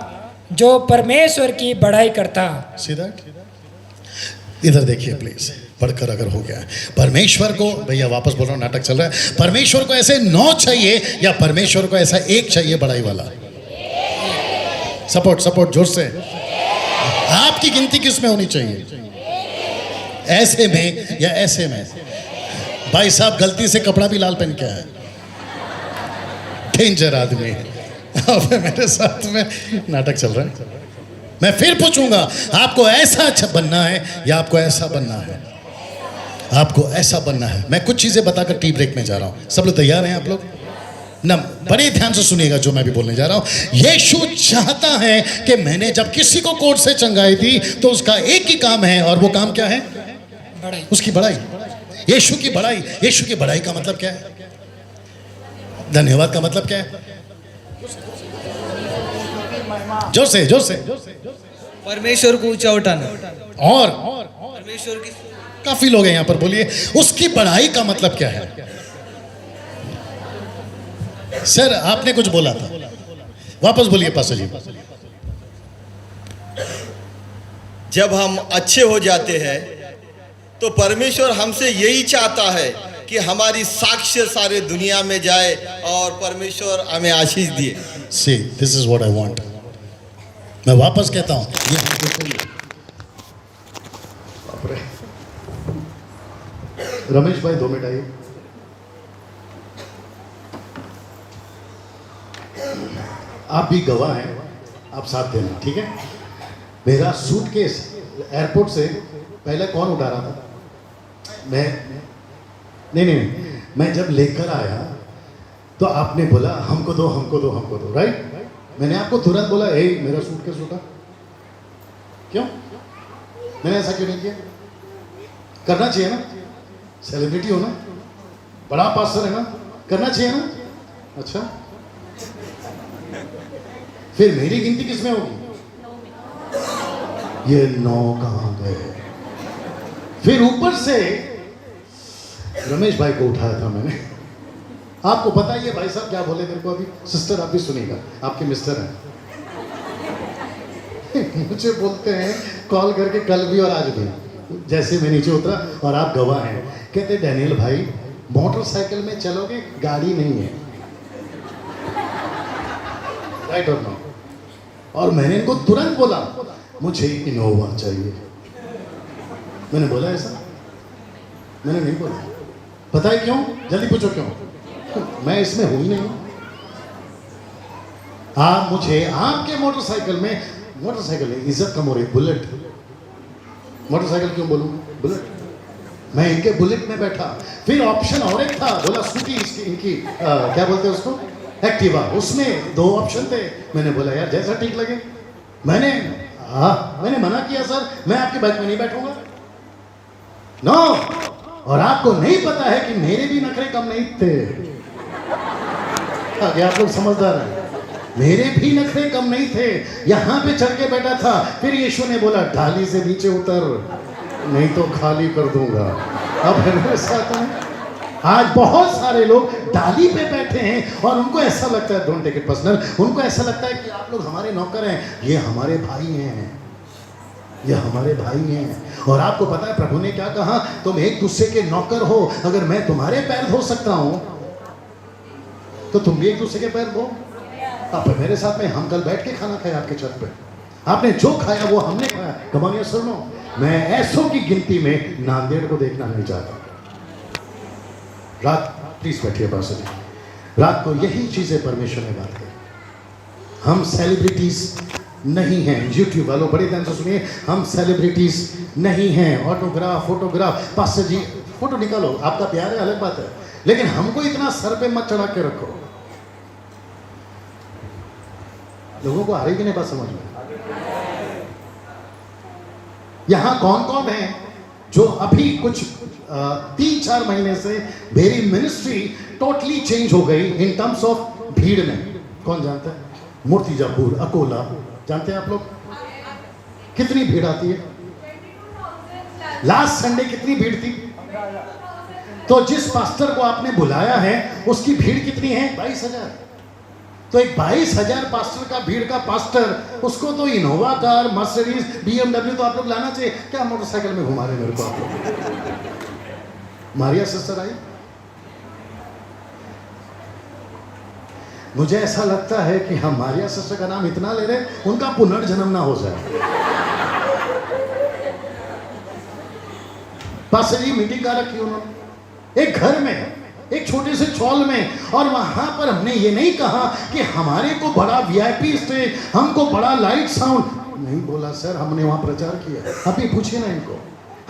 जो परमेश्वर की बड़ाई करता? सीधा इधर देखिए प्लीज, पढ़कर अगर हो गया। परमेश्वर को, भैया वापस बोल रहा हूँ, नाटक चल रहा है। परमेश्वर को ऐसे 9 चाहिए या परमेश्वर को ऐसा एक चाहिए बड़ाई वाला? सपोर्ट जोर से। आपकी गिनती किस में होनी चाहिए? ऐसे में या ऐसे में? भाई साहब गलती से कपड़ा भी लाल पहन के आया, डेंजर आदमी है। अब मेरे साथ में नाटक चल रहा है। मैं फिर पूछूंगा, आपको ऐसा अच्छा बनना है या आपको ऐसा बनना है? आपको ऐसा बनना है। मैं कुछ चीजें बताकर टी ब्रेक में जा रहा हूं। सब लोग तैयार हैं? आप लोग ना बड़े ध्यान से सुनिएगा जो मैं भी बोलने जा रहा हूं। यीशु चाहता है कि मैंने जब किसी को कोर्ट से चंगाई दी तो उसका एक ही काम है, और वो काम क्या है? बड़ाई। उसकी बड़ाई, यीशु की बड़ाई। यीशु की बड़ाई का मतलब क्या है? धन्यवाद का मतलब क्या है? जोर से परमेश्वर को ऊंचा उठाना। और परमेश्वर की, काफी लोग हैं यहां पर, बोलिए उसकी बड़ाई का मतलब क्या है? सर आपने कुछ बोला था, वापस बोलिए पास्टर जी। जब हम अच्छे हो जाते हैं तो परमेश्वर हमसे यही चाहता है कि हमारी साक्ष्य सारे दुनिया में जाए और परमेश्वर हमें आशीष दिए। See, this is what I want. मैं वापस कहता हूँ, ये हमको चाहिए। बाप रे। रमेश भाई 2 मिनट आइए। आप भी गवाह हैं, आप साथ देना, ठीक है? मेरा सूटकेस एयरपोर्ट से पहले कौन उठा रहा था? नहीं, मैं जब लेकर आया तो आपने बोला हमको दो, राइट? मैंने आपको तुरंत बोला ए मेरा सूटकेस उठा। क्यों? मैंने ऐसा क्यों नहीं किया? करना चाहिए ना, सेलिब्रिटी हो ना, बड़ा पास्टर है ना, करना चाहिए ना। अच्छा, फिर मेरी गिनती किसमें होगी? ये 9 कहां गए? फिर ऊपर से रमेश भाई को उठाया था मैंने। आपको पता है ये भाई साहब क्या बोले मेरे को अभी? सिस्टर आप भी सुनिएगा, आपके मिस्टर हैं। मुझे बोलते हैं कॉल करके, कल भी और आज भी, जैसे मैं नीचे उतरा और आप गवाह हैं, कहते डैनियल भाई मोटरसाइकिल में चलोगे, गाड़ी नहीं है, राइट और नो? और मैंने इनको तुरंत बोला मुझे इनोवा चाहिए। मैंने बोला ऐसा? मैंने नहीं बोला। पता है क्यों? जल्दी पूछो क्यों? मैं इसमें हूं ही नहीं। आप मुझे आपके मोटरसाइकिल में इज्जत कम हो रही, बुलेट, मोटरसाइकिल क्यों बोलूं? बुलेट। मैं इनके बुलेट में बैठा, फिर ऑप्शन और एक था, बोला स्कूटी इनकी क्या बोलते हैं उसको, एक्टिवा, उसमें 2 ऑप्शन थे। मैंने बोला यार जैसा ठीक लगे। मैंने मना किया सर, मैं आपकी बाइक में नहीं बैठूंगा। नो, और आपको नहीं पता है कि मेरे भी नखरे कम नहीं थे। आगे आप लोग समझदार हैं, मेरे भी नखरे कम नहीं थे। यहां पे चढ़ के बैठा था, फिर यीशु ने बोला ढाली से नीचे उतर, नहीं तो खाली कर दूंगा। अब मेरे साथ में आज बहुत सारे लोग डाली पे बैठे हैं और उनको ऐसा लगता है, डोंट टेक इट पर्सनल, उनको ऐसा लगता है कि आप लोग हमारे नौकर हैं, ये हमारे भाई हैं, ये हमारे भाई हैं। और आपको पता है प्रभु ने क्या कहा? तुम एक दूसरे के नौकर हो। अगर मैं तुम्हारे पैर धो सकता हूं तो तुम भी एक दूसरे के पैर धो। आप मेरे साथ में, हम कल बैठ के खाना खाया आपके छत पे, आपने जो खाया वो हमने खाया। कमानिया सुनो, मैं ऐसों की गिनती में नांदेड़ को देखना नहीं चाहता। रात, प्लीज बैठिए पास, रात को यही चीजें परमेश्वर ने बात की। हम सेलिब्रिटीज नहीं हैं। यूट्यूब वालों बड़े ध्यान से सुनिए, हम सेलिब्रिटीज नहीं हैं। ऑटोग्राफ, फोटोग्राफ, पास्टर जी फोटो निकालो, आपका प्यार है अलग बात है, लेकिन हमको इतना सर पे मत चढ़ा के रखो। लोगों को आ रही कि नहीं बात समझ में? यहां कौन कौन है जो अभी कुछ 3-4 महीने से मेरी मिनिस्ट्री टोटली चेंज हो गई इन टर्म्स ऑफ भीड़ में? कौन जानता है? मूर्तिजापुर, अकोला, जानते हैं आप लोग कितनी भीड़ आती है? लास्ट संडे कितनी भीड़ थी? तो जिस पास्टर को आपने बुलाया है उसकी भीड़ कितनी है? 22,000। तो एक 22,000 पास्टर का भीड़ का पास्टर, उसको तो इनोवा कार, मर्सिडीज, BMW तो आप लोग लाना चाहिए। क्या मोटरसाइकिल में घुमा रहे मेरे को आप लोग? मारिया सिस्टर आई, मुझे ऐसा लगता है कि हम मारिया सिस्टर का नाम इतना ले रहे उनका पुनर्जन्म ना हो जाए। पास्टर जी मीटिंग का रखी उन्होंने एक घर में, एक छोटे से चौल में, और वहां पर हमने ये नहीं कहा कि हमारे को बड़ा VIP स्टेज, हमको बड़ा लाइट साउंड नहीं बोला सर। हमने वहां प्रचार किया, अभी पूछिए ना इनको,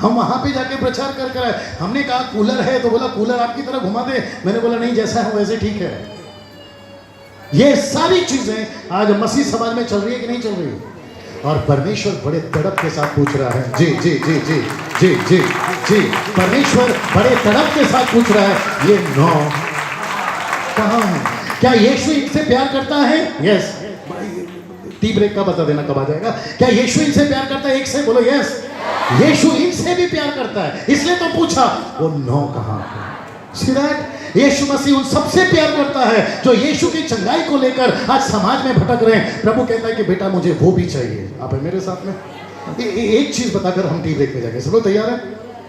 हम वहां पे जाके प्रचार कर आए। हमने कहा कूलर है तो बोला कूलर आपकी तरह घुमा दे। मैंने बोला नहीं, जैसा है वैसे ठीक है। ये सारी चीजें आज मसीह समाज में चल रही है कि नहीं चल रही? और परमेश्वर बड़े तड़प के साथ पूछ रहा है, जी जी जी जी जी जी जी, परमेश्वर बड़े तड़प के साथ पूछ रहा है, ये 9 कहां है? क्या यीशु इनसे प्यार करता है? यस। टी ब्रेक का बता देना कब आ जाएगा। क्या यीशु इनसे प्यार करता है? एक से बोलो यस। यीशु इनसे भी प्यार करता है, इसलिए तो पूछा वो 9 कहां है? See that? यीशु मसीह उन सबसे प्यार करता है जो यीशु की चंगाई को लेकर आज समाज में भटक रहे हैं। प्रभु कहता है कि बेटा मुझे वो भी चाहिए। आप है मेरे साथ में? एक चीज बताकर हम टी ब्रेक में जाएंगे। सब लोग तैयार हैं?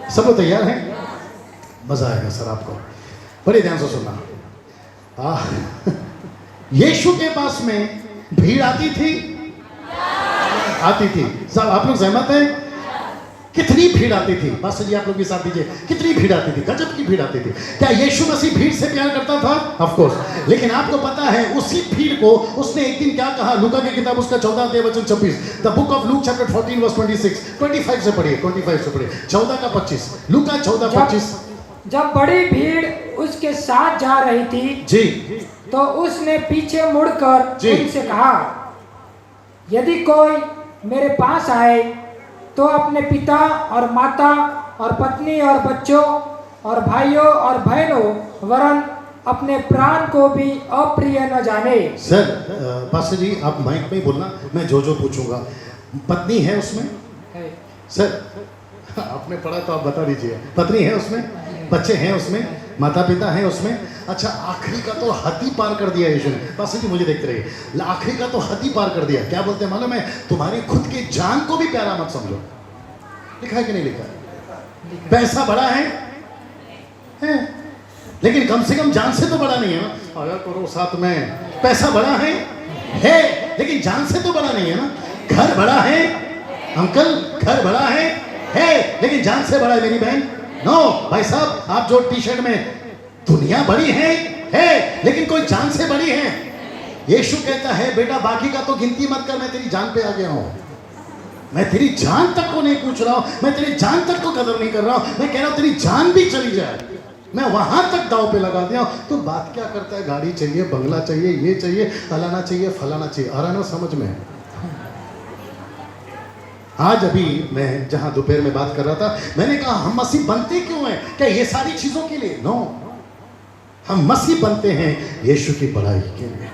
सब लोग तैयार हैं? मजा आएगा सर आपको, बड़े ध्यान से सुनना। यीशु के पास में भीड़ आती थी, आती थी। सब आप लोग सहमत हैं? कितनी भीड़ आती थी? पास्टर जी आप लोग भी साथ दीजिए। कितनी भीड़ आती थी? गजब की भीड़ आती थी। क्या यीशु मसीह भीड़ से प्यार करता था? Of course. लेकिन आपको पता है उसी भीड़ को उसने एक दिन क्या कहा? लूका की किताब उसका 14 अध्याय वचन 26, the book of Luke chapter 14 verse 26, 25 से पढ़िए, 25 से पढ़िए, 14 का 25, लूका 14:25। जब बड़ी भीड़ उसके साथ जा रही थी जी, तो उसने पीछे मुड़कर जी। उनसे कहा, यदि कोई मेरे पास आए तो अपने पिता और माता और पत्नी और बच्चों और भाइयों और बहनों वरन अपने प्राण को भी अप्रिय न जाने। सर पास्टर जी आप माइक में ही बोलना, मैं जो जो पूछूंगा। पत्नी है उसमें? है। सर आपने पढ़ा तो आप बता दीजिए। पत्नी है उसमें, बच्चे हैं उसमें, माता पिता हैं उसमें। अच्छा आखिरी का तो हद ही पार कर दिया यीशु ने। पास्टर जी मुझे देखते रहिए, आखिरी का तो हद ही पार कर दिया। क्या बोलते हैं मालूम है? तुम्हारी खुद की जान को भी प्यारा मत समझो। लिखा है कि नहीं लिखा? पैसा बड़ा है लेकिन कम से कम जान से तो बड़ा नहीं है ना। आया करो साथ में। पैसा बड़ा है लेकिन जान से तो बड़ा नहीं है ना। घर बड़ा है अंकल, घर बड़ा है लेकिन जान से बड़ा है मेरी बहन। नो भाई साहब, आप जो टी शर्ट में, दुनिया बड़ी है लेकिन कोई जान से बड़ी है। यीशु कहता है बेटा बाकी का तो गिनती मत कर, मैं तेरी जान पे आ गया हूं। मैं तेरी जान तक को नहीं पूछ रहा हूं, मैं तेरी जान तक को कदर नहीं कर रहा हूं। मैं कह रहा हूं तेरी जान भी चली जाए, मैं वहां तक दाव पे लगा दिया। तो बात क्या करता है? गाड़ी चाहिए, बंगला चाहिए, ये चाहिए, फलाना चाहिए, फलाना चाहिए। आ रहा ना समझ में? आज अभी मैं जहां दोपहर में बात कर रहा था, मैंने कहा हम मसीह बनते क्यों हैं? क्या ये सारी चीजों के लिए? नो, हम मसीह बनते हैं यीशु की बड़ाई के लिए।